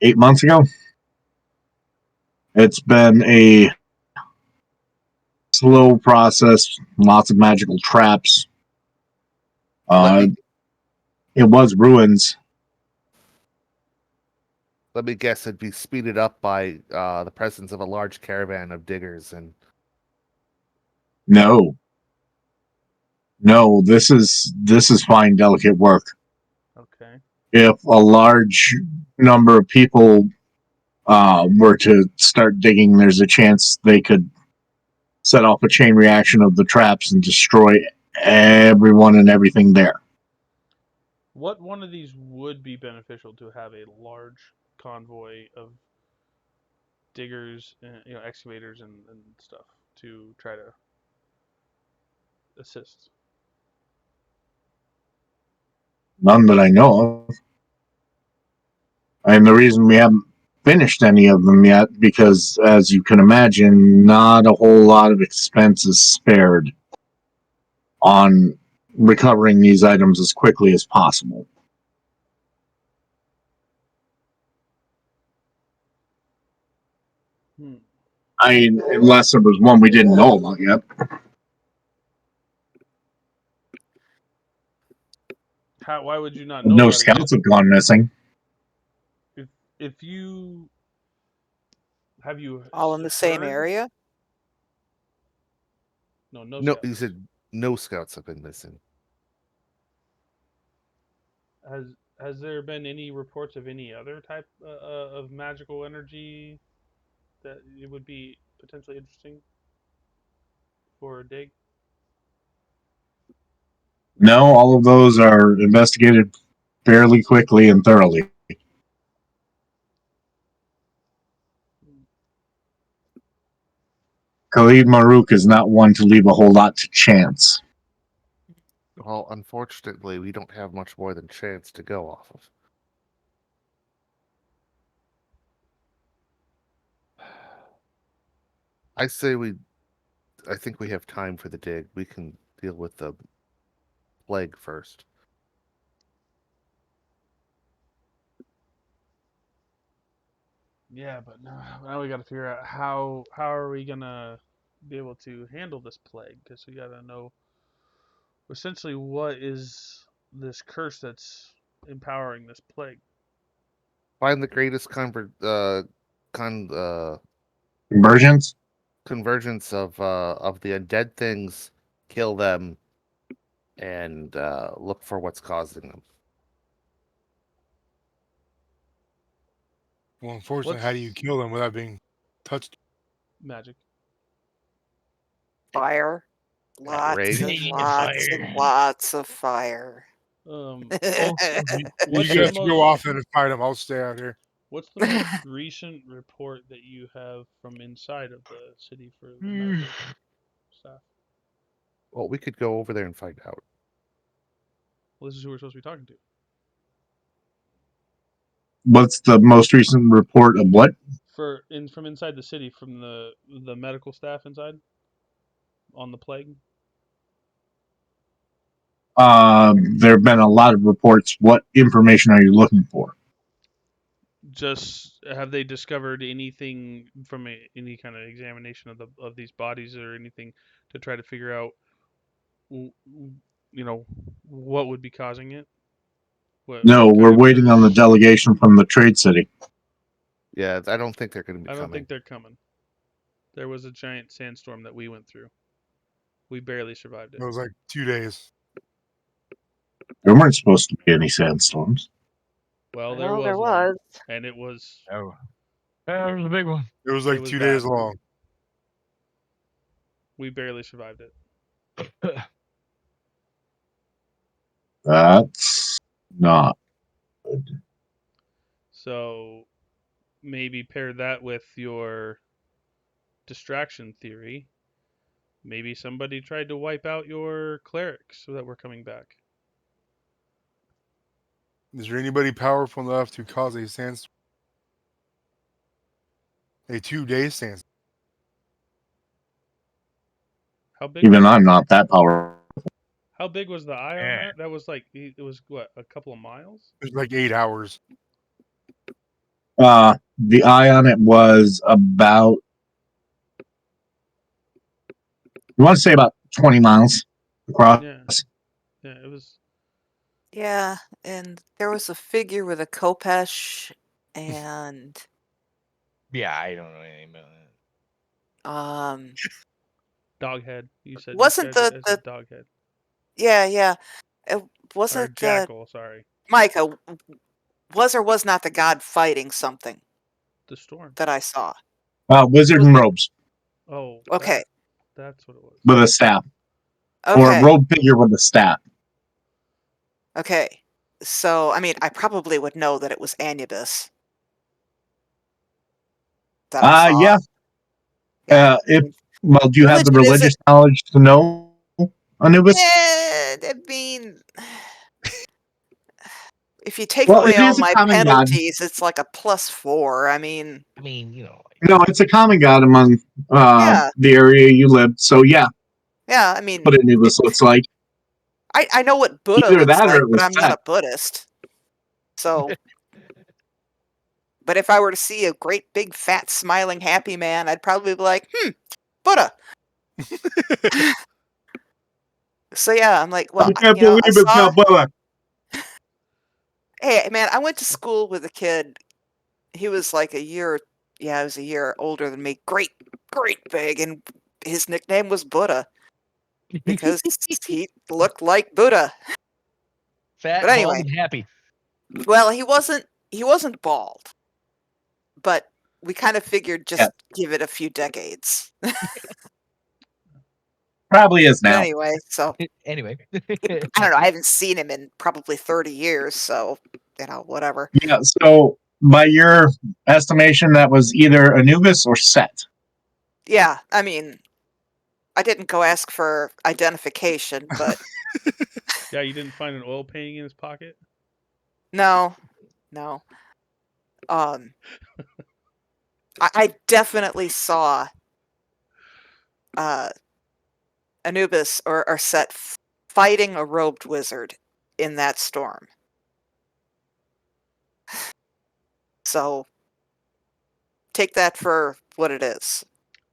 8 months ago. It's been a slow process, lots of magical traps. Let Uh, me it was ruins. let me guess it'd be speeded up by the presence of a large caravan of diggers and No, no, this is fine, delicate work. Okay. If a large number of people were to start digging, there's a chance they could set off a chain reaction of the traps and destroy everyone and everything there. What one of these would be beneficial to have a large convoy of diggers, excavators and stuff to try to assist? None that I know of. And the reason we haven't finished any of them yet, because as you can imagine, not a whole lot of expense is spared on recovering these items as quickly as possible. Hmm. Unless there was one we didn't know about yet. Why would you not know No about it yet? scouts have gone missing. If if you have you All in the same heard? area? No, no no, he scouts. said no scouts have been missing. Has has there been any reports of any other type of magical energy that it would be potentially interesting for a dig? No, all of those are investigated fairly quickly and thoroughly. Khalid Marouk is not one to leave a whole lot to chance. Well, unfortunately, we don't have much more than chance to go off of. I say I think we have time for the dig. We can deal with the plague first. Yeah, but now we got to figure out how are we gonna be able to handle this plague? Because we got to know essentially what is this curse that's empowering this plague. Find the greatest Conversions? convergence of the undead things, kill them, and look for what's causing them. Well, unfortunately, how do you kill them without being touched? Magic? Fire. Lots Rage. and Need the lots and fire. lots of fire. Also, What's You the have to go most off and fight them. I'll stay out here. What's the most recent report that you have from inside of the city for the medical staff? Well, we could go over there and find out. Well, this is who we're supposed to be talking to. What's the most recent report of what? From inside the city, from the medical staff inside on the plague. There have been a lot of reports. What information are you looking for? Just have they discovered anything from any kind of examination of these bodies or anything to try to figure out, what would be causing it? No, What we're kind of waiting on the curse? delegation from the Trade City. Yeah, I don't think they're going to be I don't coming. think they're coming. There was a giant sandstorm that we went through. We barely survived It it. was like 2 days. There weren't supposed to be any sandstorms. Well, there Well, there was one, was. and it was oh, that was a big one. It was it like was 2 days bad. long. We barely survived it. That's not good. So maybe pair that with your distraction theory. Maybe somebody tried to wipe out your clerics so that we're coming back. Is there anybody powerful enough to cause a sandstorm? A 2 day sandstorm? How big Even was I'm not that powerful. How big was the eye on Yeah. that? That was like it was what, a couple of miles? It was like 8 hours. The eye on it was about, you want to say about 20 miles across. Yeah, yeah. It was. Yeah, and there was a figure with a khopesh, and Yeah, I don't know anything about that. Dog head. You wasn't described it as a the dog head. yeah, it Or wasn't jackal, sorry. Micah, was or was not the god fighting something The storm. that I saw? Wizard Was in it robes Oh, okay? that's what it was. with a staff, or a Okay, robe figure with a staff. okay. So, I mean, I probably would know that it was Anubis that I saw. Yeah. Yeah. If Well, do you have the Religion isn't. religious knowledge to know Anubis? I mean, if you take Well, away it all is a my common god. penalties, it's like a +4. I mean, I mean, No, it's a common god among yeah, the area you lived. So yeah, yeah. I mean, what Anubis looks like. I know what Buddha Either looks that or like, it but was I'm not set. a Buddhist. So, but if I were to see a great big fat smiling happy man, I'd probably be like, Buddha. So yeah, I'm like, well, I can't believe I it's saw. not Bubba. Hey, man, I went to school with a kid. He was like a year. Yeah, he was a year older than me. Great big, and his nickname was Buddha because he looked like Buddha. fat, But bald, anyway, and happy. well, he wasn't bald, but we kind of figured Yeah, just give it a few decades. probably is But now. anyway, so Anyway, I don't know. I haven't seen him in probably 30 years, so whatever. Yeah. So by your estimation, that was either Anubis or Set. Yeah, I mean, I didn't go ask for identification, but Yeah, you didn't find an oil painting in his pocket? no. Um, I definitely saw Anubis or Set fighting a robed wizard in that storm. So take that for what it is.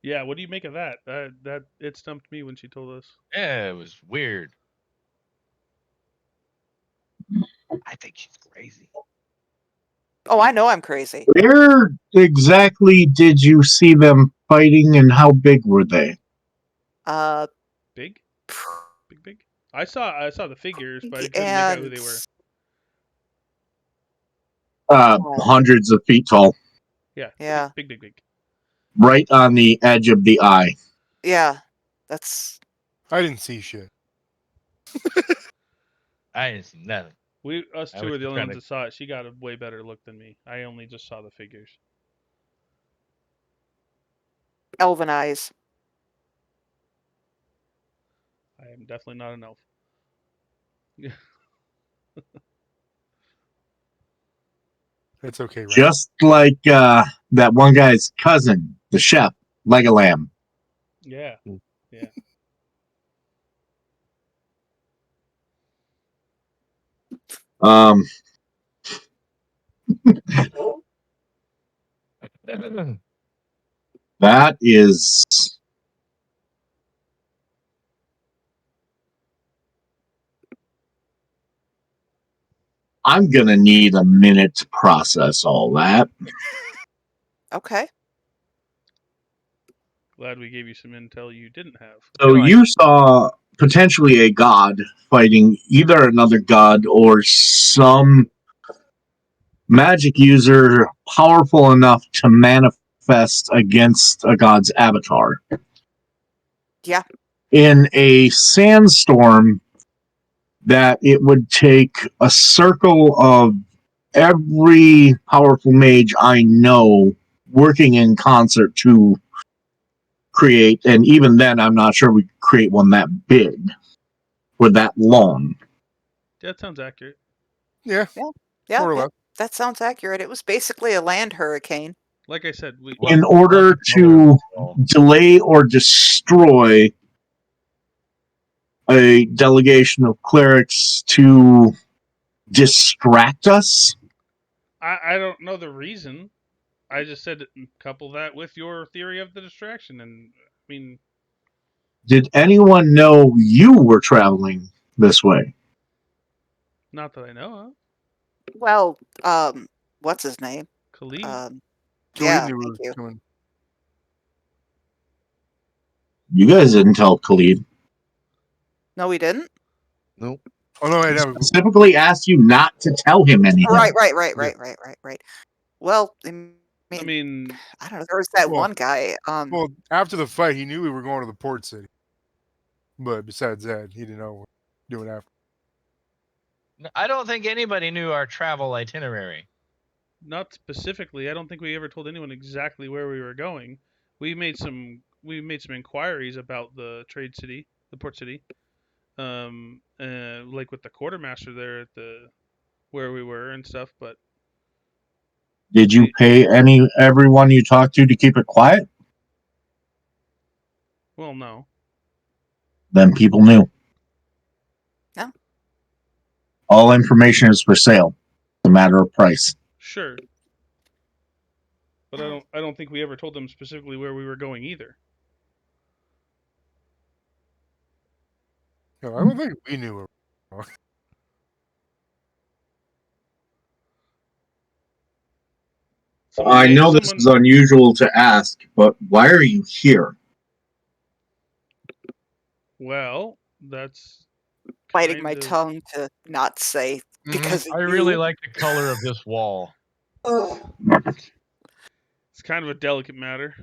Yeah, what do you make of that? That it stumped me when she told us. Yeah, it was weird. I think she's crazy. Oh, I know I'm crazy. Where exactly did you see them fighting, and how big were they? Big, big. I saw the figures, but I couldn't make out who And they were. Hundreds of feet tall, Yeah, yeah, big. right on the edge of the eye. yeah, that's I didn't see shit. I didn't see nothing. Us I two was are the only trying ones to- that saw it. She got a way better look than me. I only just saw the figures. elven eyes. I am definitely not an elf. That's okay, right? Just like that one guy's cousin, the chef, Legolam. Yeah. Um, that is. I'm gonna need a minute to process all that. Okay. Glad we gave you some intel you didn't have. So you saw potentially a god fighting either another god or some magic user powerful enough to manifest against a god's avatar. Yeah. In a sandstorm that it would take a circle of every powerful mage I know working in concert to create, and even then I'm not sure we could create one that big or that long. That sounds accurate. Yeah, Yeah, more or yeah, less. that sounds accurate. It was basically a land hurricane. Like I said, we In order to delay or destroy a delegation of clerics to distract us. I don't know the reason. I just said couple that with your theory of the distraction, and I mean, Did anyone know you were traveling this way? not that I know of. Well, what's his name? Khalid, Khalid Yeah, knew we thank were you. coming. You guys didn't tell Khalid. No, we didn't? Nope. Oh no, He no. specifically asked you not to tell him anything. Right. Well, I I mean, mean, I don't know. There was that Well- one guy. Well, after the fight, he knew we were going to the port city. But besides that, he didn't know what we were doing after. I don't think anybody knew our travel itinerary. not specifically. I don't think we ever told anyone exactly where we were going. We made some inquiries about the trade city, the port city, like with the quartermaster there at the where we were and stuff. But Did you we, pay everyone you talked to keep it quiet? well, no, Then people knew. No. All information is for sale. It's a matter of price. sure, but I don't think we ever told them specifically where we were going either. No, I don't think we knew where we were going. So I know this is unusual to ask, but why are you here? Well, that's biting my kind of- tongue to not say because of I really you. like the color of this wall. It's kind of a delicate matter.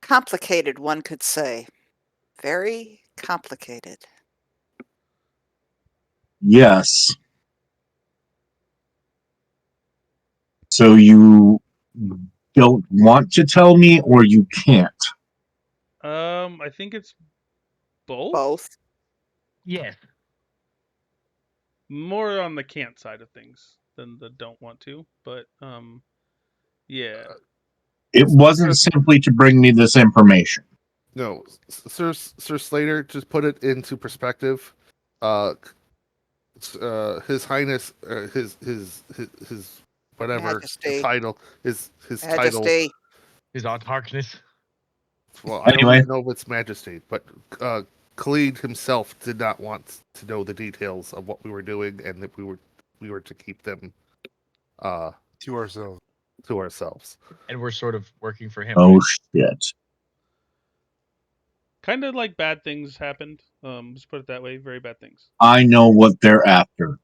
Complicated, one could say. Very complicated. Yes. So you don't want to tell me, or you can't? I think it's both. Both. Yes. More on the can't side of things than the don't want to, but yeah. It wasn't simply to bring me this information. No, Sir Slater, just put it into perspective. His Highness, his whatever the Majesty. title, his title. Majesty. His Aunt Harkness. Well, I don't Anyway. even know if it's Majesty, but Khalid himself did not want to know the details of what we were doing, and that we were to keep them To ourselves. to ourselves. And we're sort of working for him. Oh right? shit! Kind of like bad things happened. Let's put it that way. Very bad things. I know what they're after.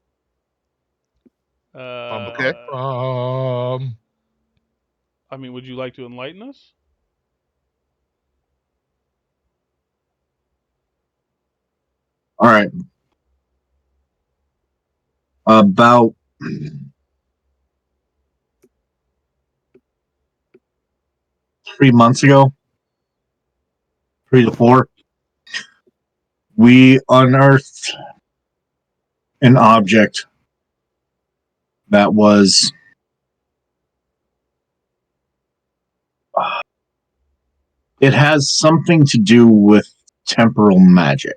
Okay. I mean, would you like to enlighten us? All right. About 3 months ago, 3 to 4, we unearthed an object that was it has something to do with temporal magic.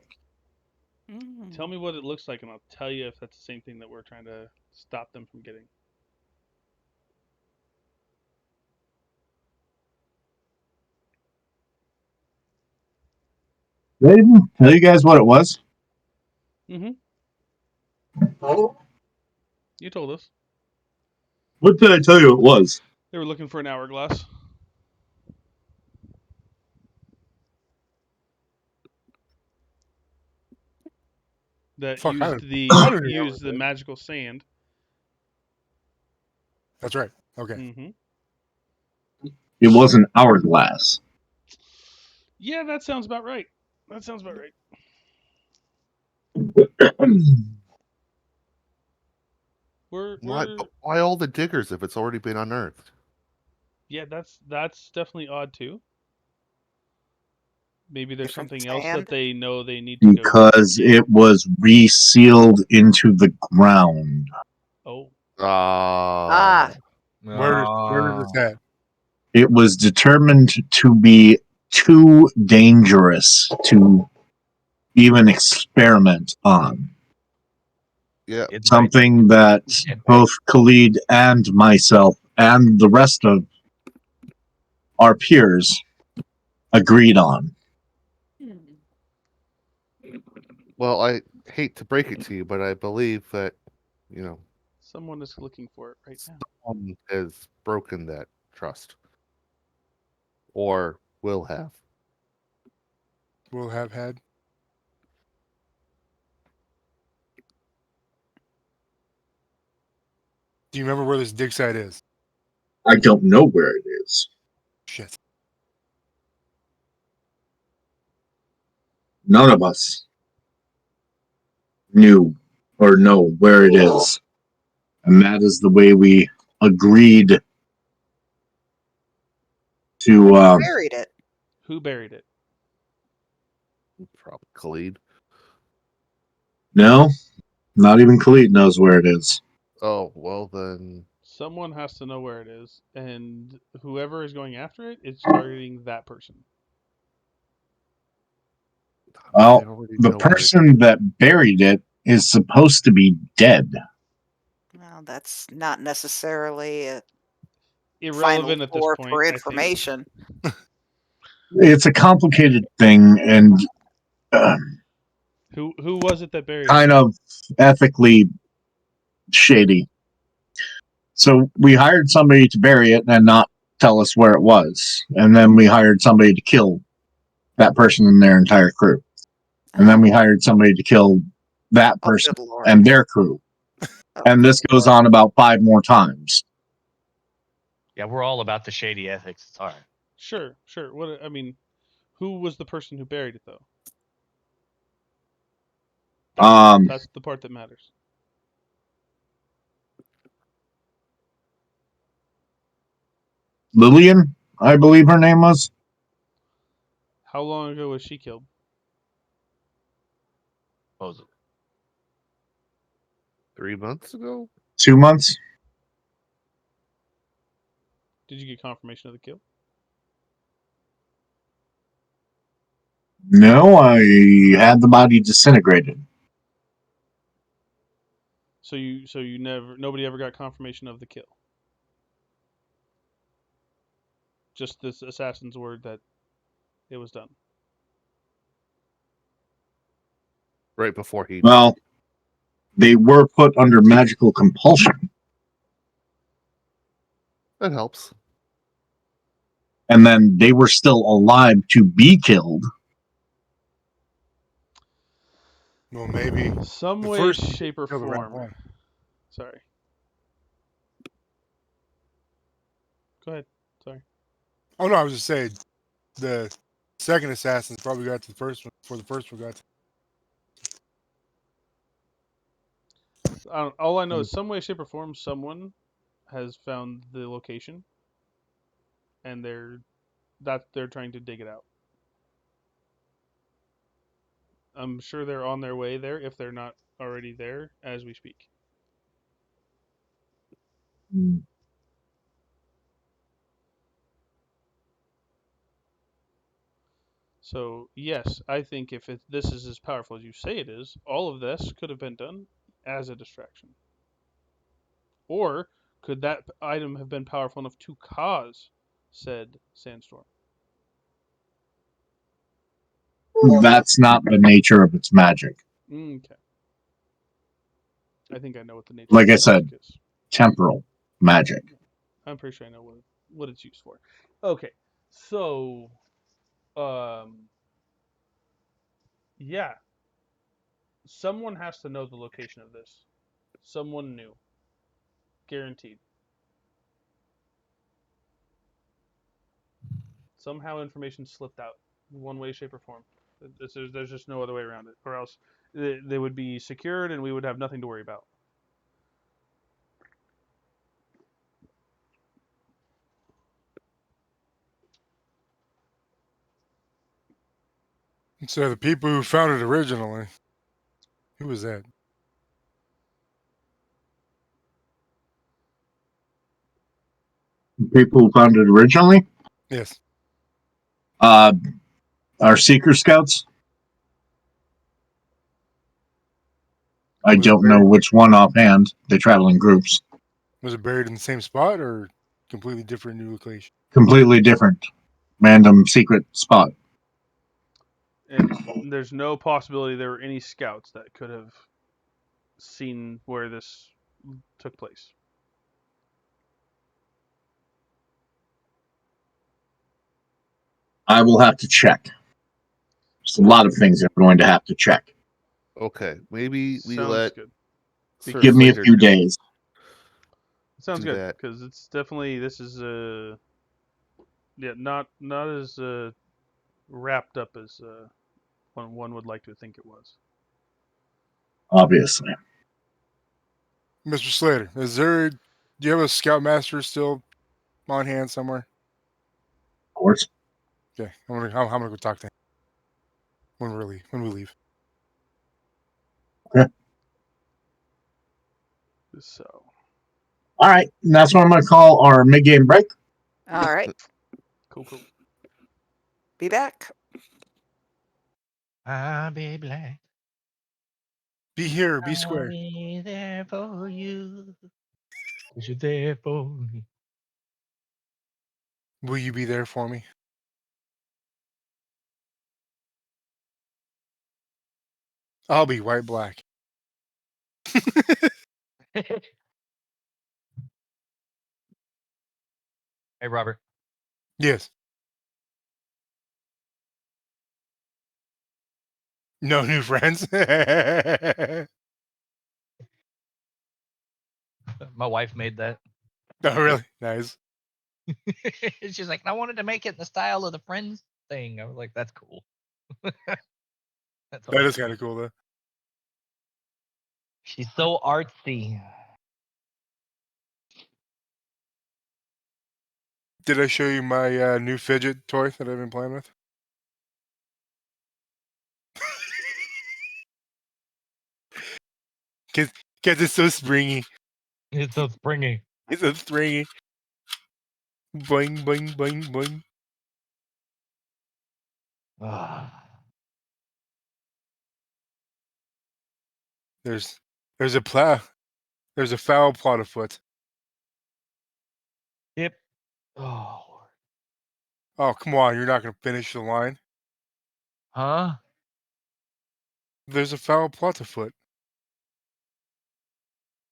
Tell me what it looks like, and I'll tell you if that's the same thing that we're trying to stop them from getting. Did I even tell you guys what it was? Mm-hmm. You told us. What did I tell you it was? They were looking for an hourglass. That Fuck, I used don't used the know. magical sand. That's right. Okay. Mm-hmm. It was an hourglass. Yeah, that sounds about right. That sounds about right. We're Why all the diggers if it's already been unearthed? yeah, that's definitely odd too. Maybe there's Different something else that sand. they know they need to go Because get. it was resealed into the ground. Oh, Ah. Where is this at? It was determined to be too dangerous to even experiment on. Yeah. It's Something that both Khalid and myself and the rest of our peers agreed on. Well, I hate to break it to you, but I believe that someone is looking for it right now. someone has broken that trust, or will have. Will have had. Do you remember where this dig site is? I don't know where it is. Shit. None of us knew or know where it is. And that is the way we agreed to. Buried it. Who buried it? Probably Khalid. No, not even Khalid knows where it is. Oh, well then. Someone has to know where it is, and whoever is going after it is targeting that person. I Well, already the know where it person that buried it is supposed to be dead. Well, that's not necessarily a final Irrelevant at this score point, for I think. information. It's a complicated thing and Who was it that buried it? kind of ethically shady. So we hired somebody to bury it and not tell us where it was. And then we hired somebody to kill that person and their entire crew. And then we hired somebody to kill that Oh, person good lord. and their crew. Oh, And this good goes lord. on about 5 more times. Yeah, we're all about the shady ethics. It's all right. Sure. What I mean, who was the person who buried it though? That's the part that matters. Lillian, I believe her name was. How long ago was she killed? Supposedly. 3 months ago. 2 months. Did you get confirmation of the kill? No, I had the body disintegrated. So nobody ever got confirmation of the kill. Just this assassin's word that it was done. Right before he. Well, they were put under magical compulsion, That helps. and then they were still alive to be killed. Well, maybe Some the way, first shape, or kill the right form. one. Sorry. Go ahead. Sorry. Oh no, I was just saying the second assassin's probably got to the first one before the first one got to. All I know is some way, shape, or form, someone has found the location, and they're trying to dig it out. I'm sure they're on their way there if they're not already there as we speak. So yes, I think if this is as powerful as you say it is, all of this could have been done as a distraction. Or could that item have been powerful enough to cause said sandstorm? That's not the nature of its magic. Okay. I think I know what the nature Like of I its magic said, is. temporal magic. I'm pretty sure I know what it's used for. Okay, so, yeah, someone has to know the location of this. Someone knew, guaranteed. Somehow information slipped out, one way, shape, or form. There's just no other way around it, or else they would be secured and we would have nothing to worry about. So the people who found it originally, who was that? People who found it originally, Yes. our seeker scouts. I Was it don't know buried? which one offhand. They travel in groups. Was it buried in the same spot or completely different new location? Completely different, random secret spot. And there's no possibility there were any scouts that could have seen where this took place. I will have to check. There's a lot of things I'm going to have to check. Okay, maybe we Sounds let good. Sir Give me a Slater few days. Sounds do good that. because it's definitely this is not as wrapped up as one would like to think it was. Obviously. Mr. Slater, do you have a scoutmaster still on hand somewhere? Of course. Okay, I'm gonna go talk to him when we leave. Okay. So All right. And that's what I'm going to call our mid-game break. All right. cool. Be back. I'll be black. Be here, be I'll square. be there for you. 'Cause you're there for me. Will you be there for me? I'll be white black. Hey, Robert. Yes. No new friends. Oh, My wife made that. really? Nice. She's like, I wanted to make it in the style of the Friends thing. I was like, that's cool. That's That awesome. is kind of cool, though. She's so artsy. Did I show you my new fidget toy that I've been playing with? Cause it's so springy. It's so springy. It's so springy. Boing, boing, boing, boing. Ah. There's there's a plow. There's a foul plot afoot. Yep. Oh. Oh, come on! You're not going to finish the line. Huh? There's a foul plot afoot.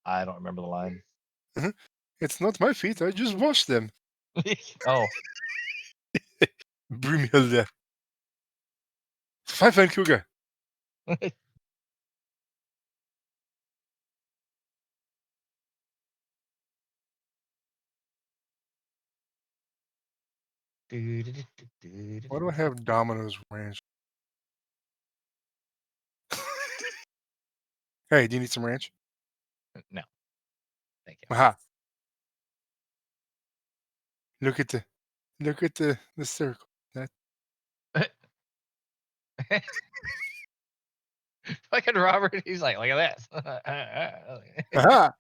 I don't remember the line. It's not my feet. I just washed them. Oh. Brumhilde. Pfeifenkuge. Why do I have Domino's ranch? Hey, do you need some ranch? No. Thank you. Aha. Look at the circle. That Fucking Robert, he's like, look at this. aha.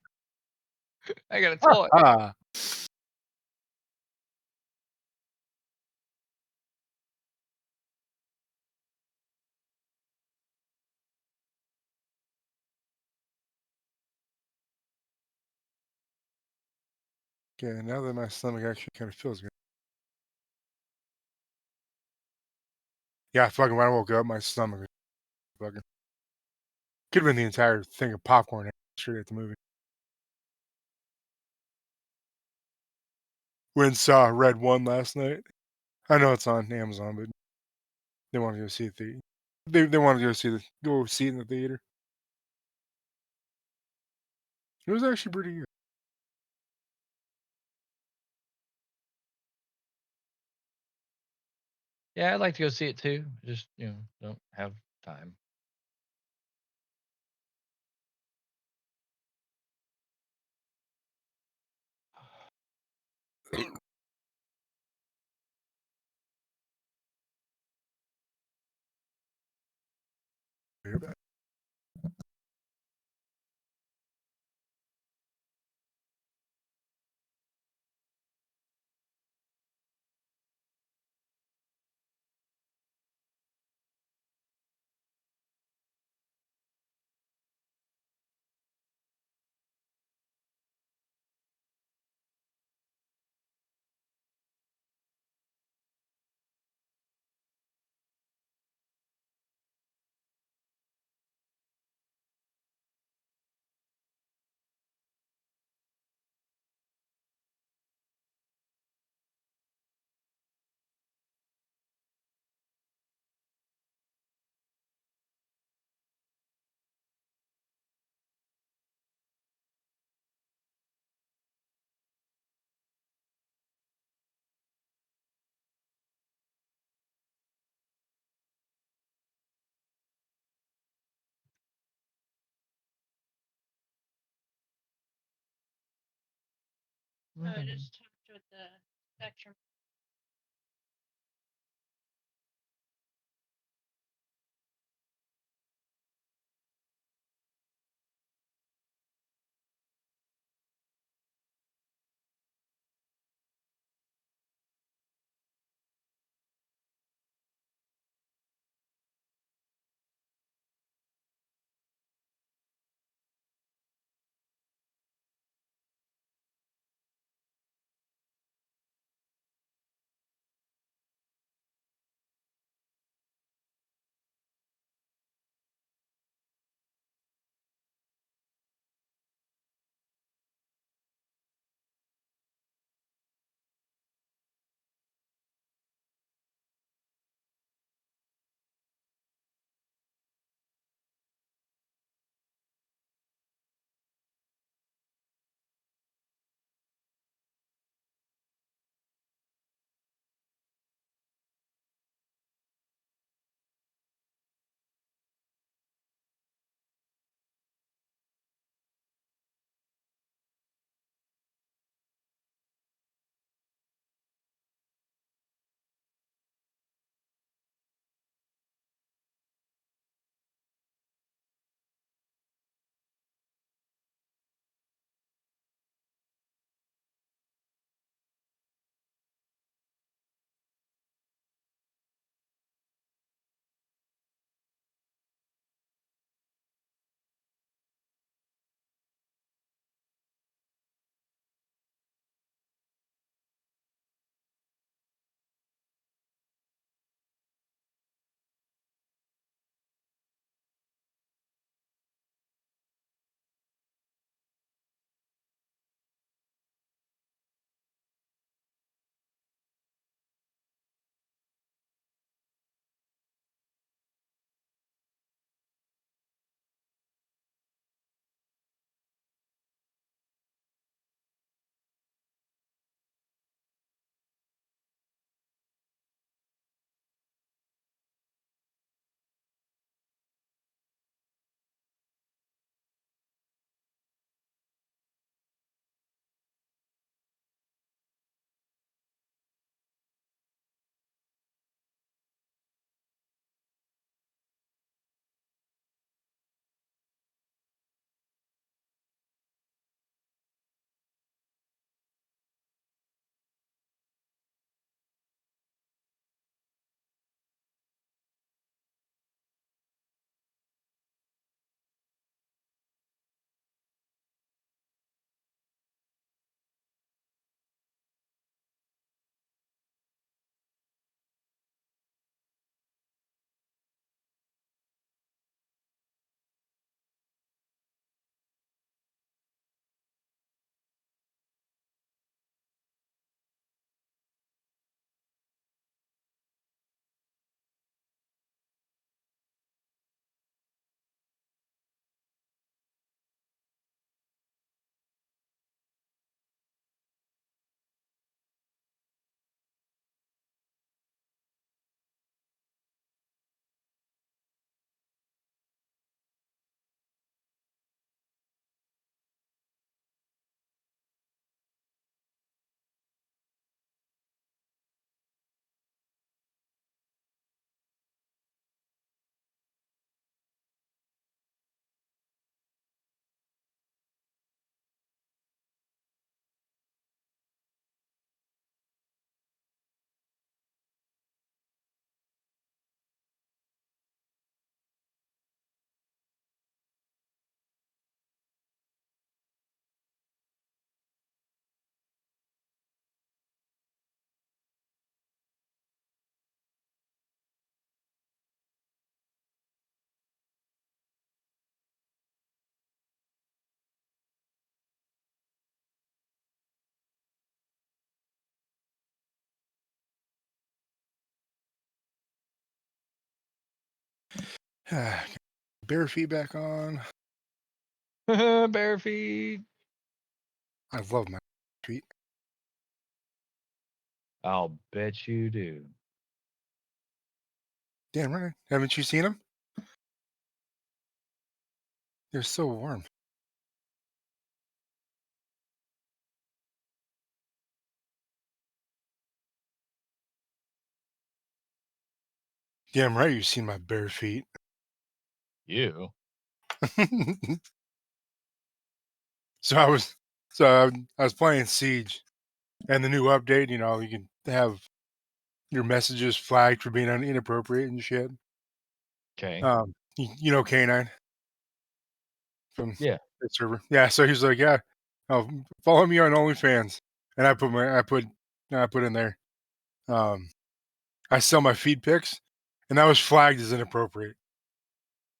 I got a toy. Ah. Okay, now that my stomach actually kind of feels good. Yeah, fucking when I woke up, my stomach was fucking. Could have been the entire thing of popcorn straight at the movie. Went and saw Red One last night. I know it's on Amazon, but they want to go see it. They want to go see it in the theater. It was actually pretty good. Yeah, I'd like to go see it too. Just, don't have time. You're back. Bear feedback on. Bare feet. I love my feet. I'll bet you do. Damn right. Haven't you seen them? They're so warm. Damn right you've seen my bare feet. You. So I was playing Siege, and the new update. You know, you can have your messages flagged for being inappropriate and shit. Okay. You know Canine from Yeah. the server. Yeah, so he's like, yeah, follow me on OnlyFans, and I put in there. I sell my feed pics, and that was flagged as inappropriate.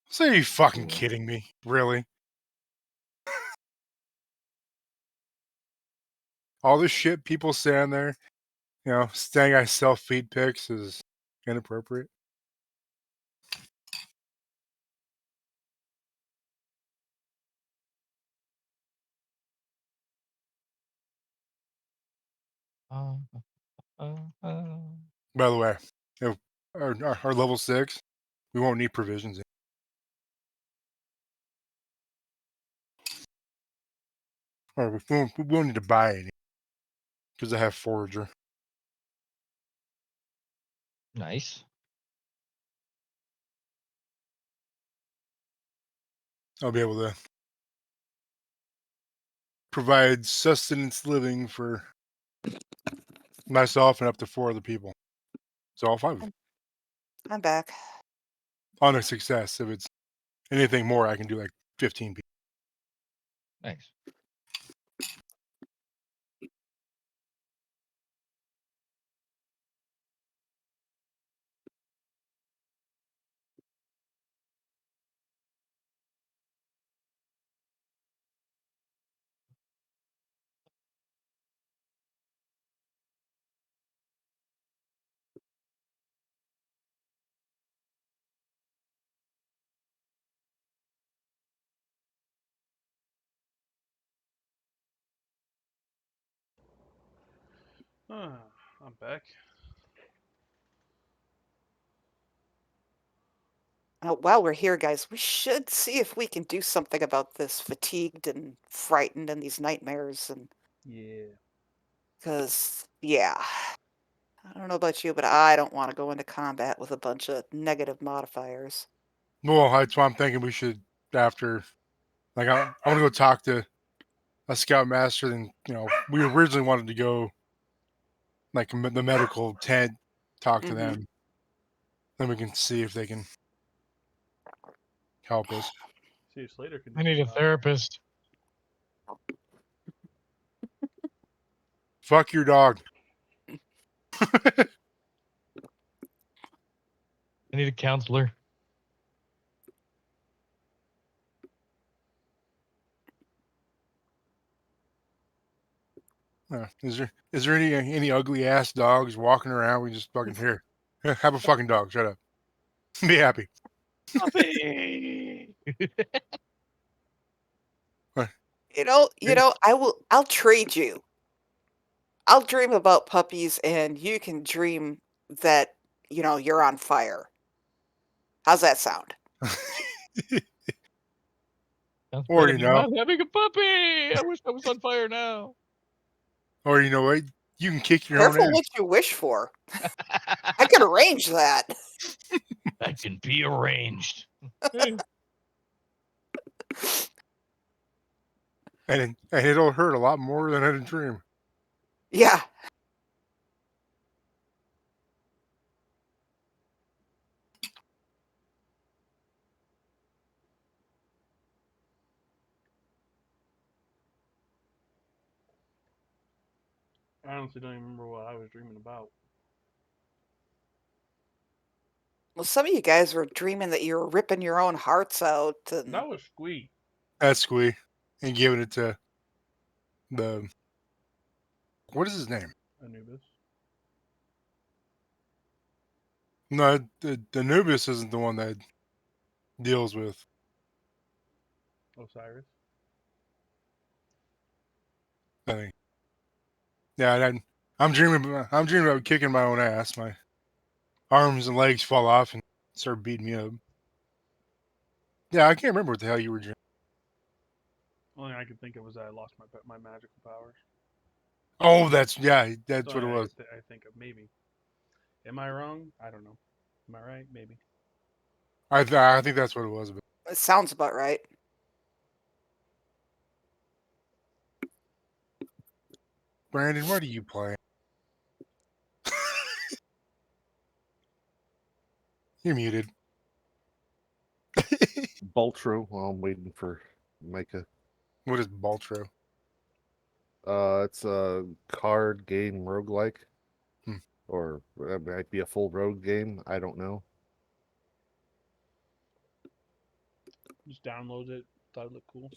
So are you fucking Cool. kidding me? Really? All this shit people say on there, you know, saying I sell feed pics is inappropriate. Uh, uh, uh. By the way, if our level 6, we won't need provisions. Or we won't need to buy any because I have Forager. Nice. I'll be able to provide sustenance living for myself and up to 4 other people. So all 5 I'm back. on a success. If it's anything more, I can do like 15 people. Nice. I'm back. While we're here, guys, we should see if we can do something about this fatigued and frightened and these nightmares. And Yeah. because, yeah, I don't know about you, but I don't want to go into combat with a bunch of negative modifiers. Well, that's why I'm thinking we should, after, like, I want to go talk to a scoutmaster. And, you know, we originally wanted to go, like, the medical tent, talk to Mm-hmm. them. Then we can see if they can help us. See if Slater can do I some need a talking. therapist. Fuck your dog. I need a counselor. Is there any ugly ass dogs walking around? We just fucking here. Have a fucking dog. Shut up. Be happy. Puppy. I'll trade you. I'll dream about puppies and you can dream that, you're on fire. How's that sound? Sounds Or better you than know, not having a puppy. I wish I was on fire now. or you know what? You can kick your own Careful ass. what you wish for. I can arrange that. That can be arranged. Eh, And it'll hurt a lot more than I had dream. Yeah. I honestly don't even remember what I was dreaming about. Well, some of you guys were dreaming that you were ripping your own hearts out, and That was Squee. That's Squee. And giving it to the, what is his name? Anubis. No, the Anubis isn't the one that deals with. Osiris. I think. Yeah, I'm dreaming. I'm dreaming about kicking my own ass. My arms and legs fall off and start beating me up. Yeah, I can't remember what the hell you were dreaming. Only thing I could think of was I lost my magical powers. Oh, that's what That's it was. I think of maybe. Am I wrong? I don't know. Am I right? Maybe. I think that's what it was. It sounds about right. Brandon, what are you playing? You're muted. Baltro while I'm waiting for Micah. What is Baltro? It's a card game roguelike. Hmm. Or it might be a full rogue game. I don't know. Just download it. Thought it looked cool.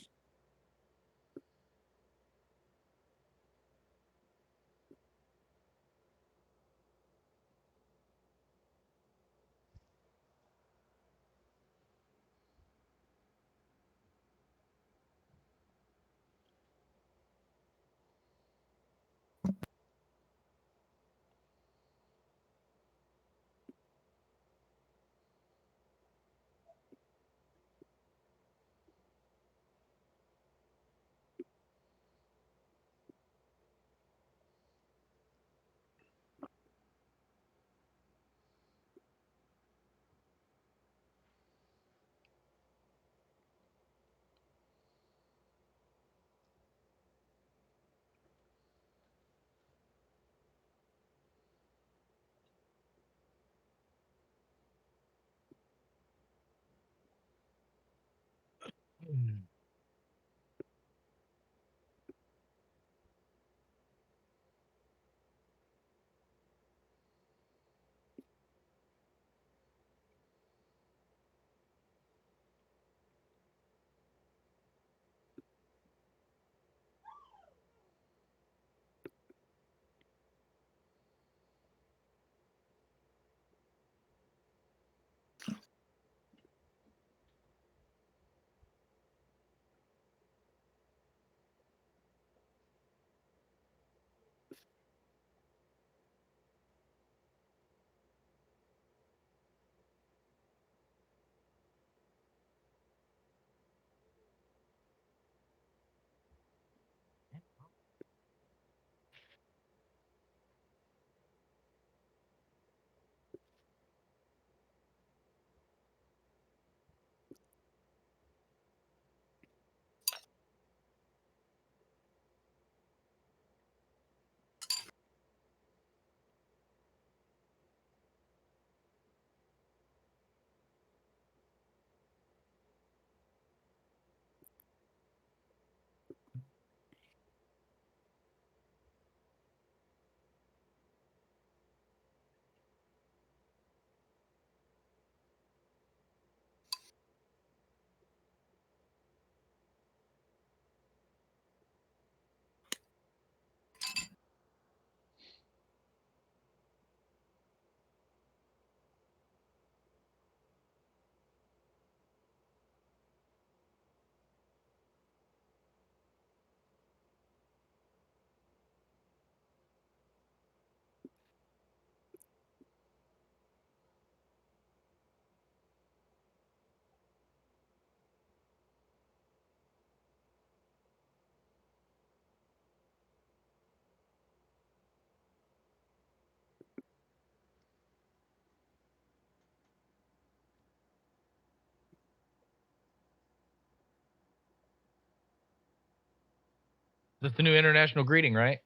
That's the new international greeting, right?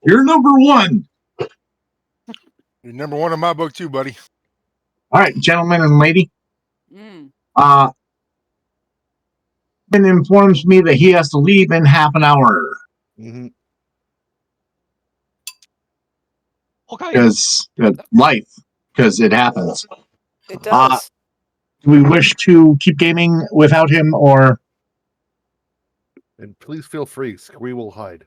You're number one. You're number one in my book too, buddy. All right, gentlemen and lady. Mm. Ben informs me that he has to leave in half an hour Mm-hmm. Okay. because life, because it happens. It does. Do we wish to keep gaming without him, or And please feel free. We will hide.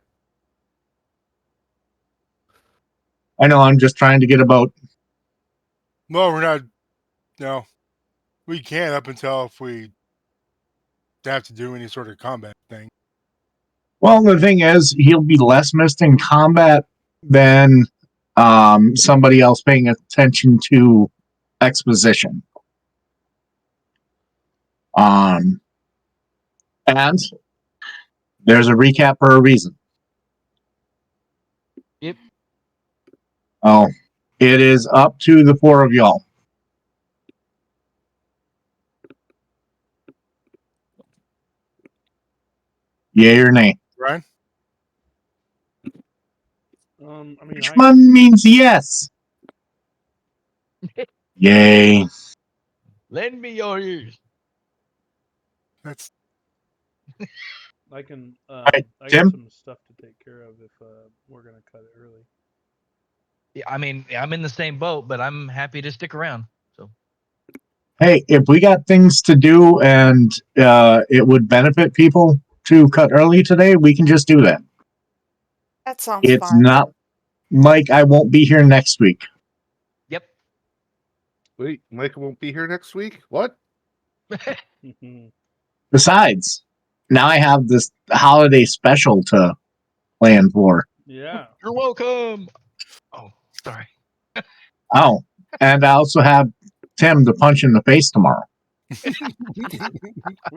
I know I'm just trying to get about. No, we're not. No. We can up until if we have to do any sort of combat thing. Well, the thing is, he'll be less missed in combat than somebody else paying attention to exposition. And there's a recap for a reason. Yep. Oh, it is up to the four of y'all. Yay or nay? Ryan? I mean, Which one means yes? Yay. Lend me your ears. That's I can. right, I Tim? got some stuff to take care of if we're gonna cut it early. Yeah, I mean, I'm in the same boat, but I'm happy to stick around. So Hey, if we got things to do and it would benefit people to cut early today, we can just do that. That sounds It's fine. not like I won't be here next week. yep. Wait, Michael won't be here next week? What? Besides, now I have this holiday special to plan for. Yeah. You're welcome. Oh, sorry. Oh, and I also have Tim to punch in the face tomorrow. We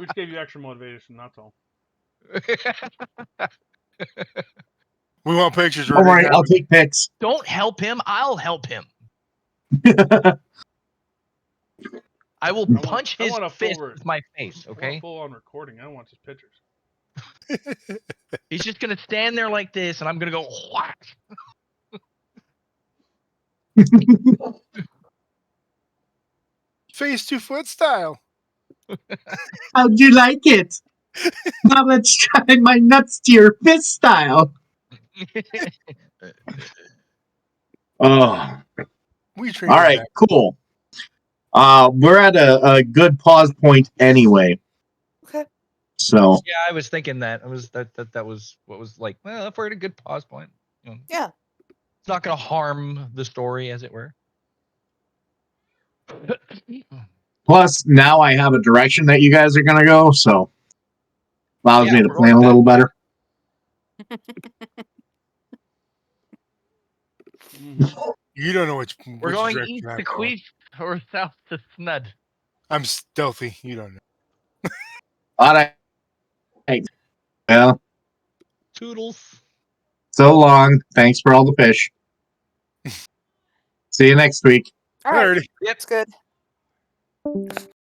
just gave you extra motivation. That's all. we want pictures. Don't worry, I'll take pics. Don't help him. I'll help him. I will punch I his want a fist full with my face. I want Okay. full on recording. I don't want just pictures. He's just gonna stand there like this, and I'm gonna go whack. Face 2 foot style. How'd you like it? Now let's try my nuts to your fist style. Oh, We train all him right, back. cool. We're at a good pause point anyway. Okay. So Yeah, I was thinking that. That was what was like. Well, if we're at a good pause point, you know, Yeah. it's not gonna harm the story, as it were. plus now I have a direction that you guys are gonna go, so allows Yeah, me to we're going plan a that little way. better. You don't know which We're going direction east I'm to going. Queef or south to Snud. I'm stealthy. You don't know. All right. Well, Toodles. so long. Thanks for all the fish. See you next week. All right. Alrighty. Yep. That's good.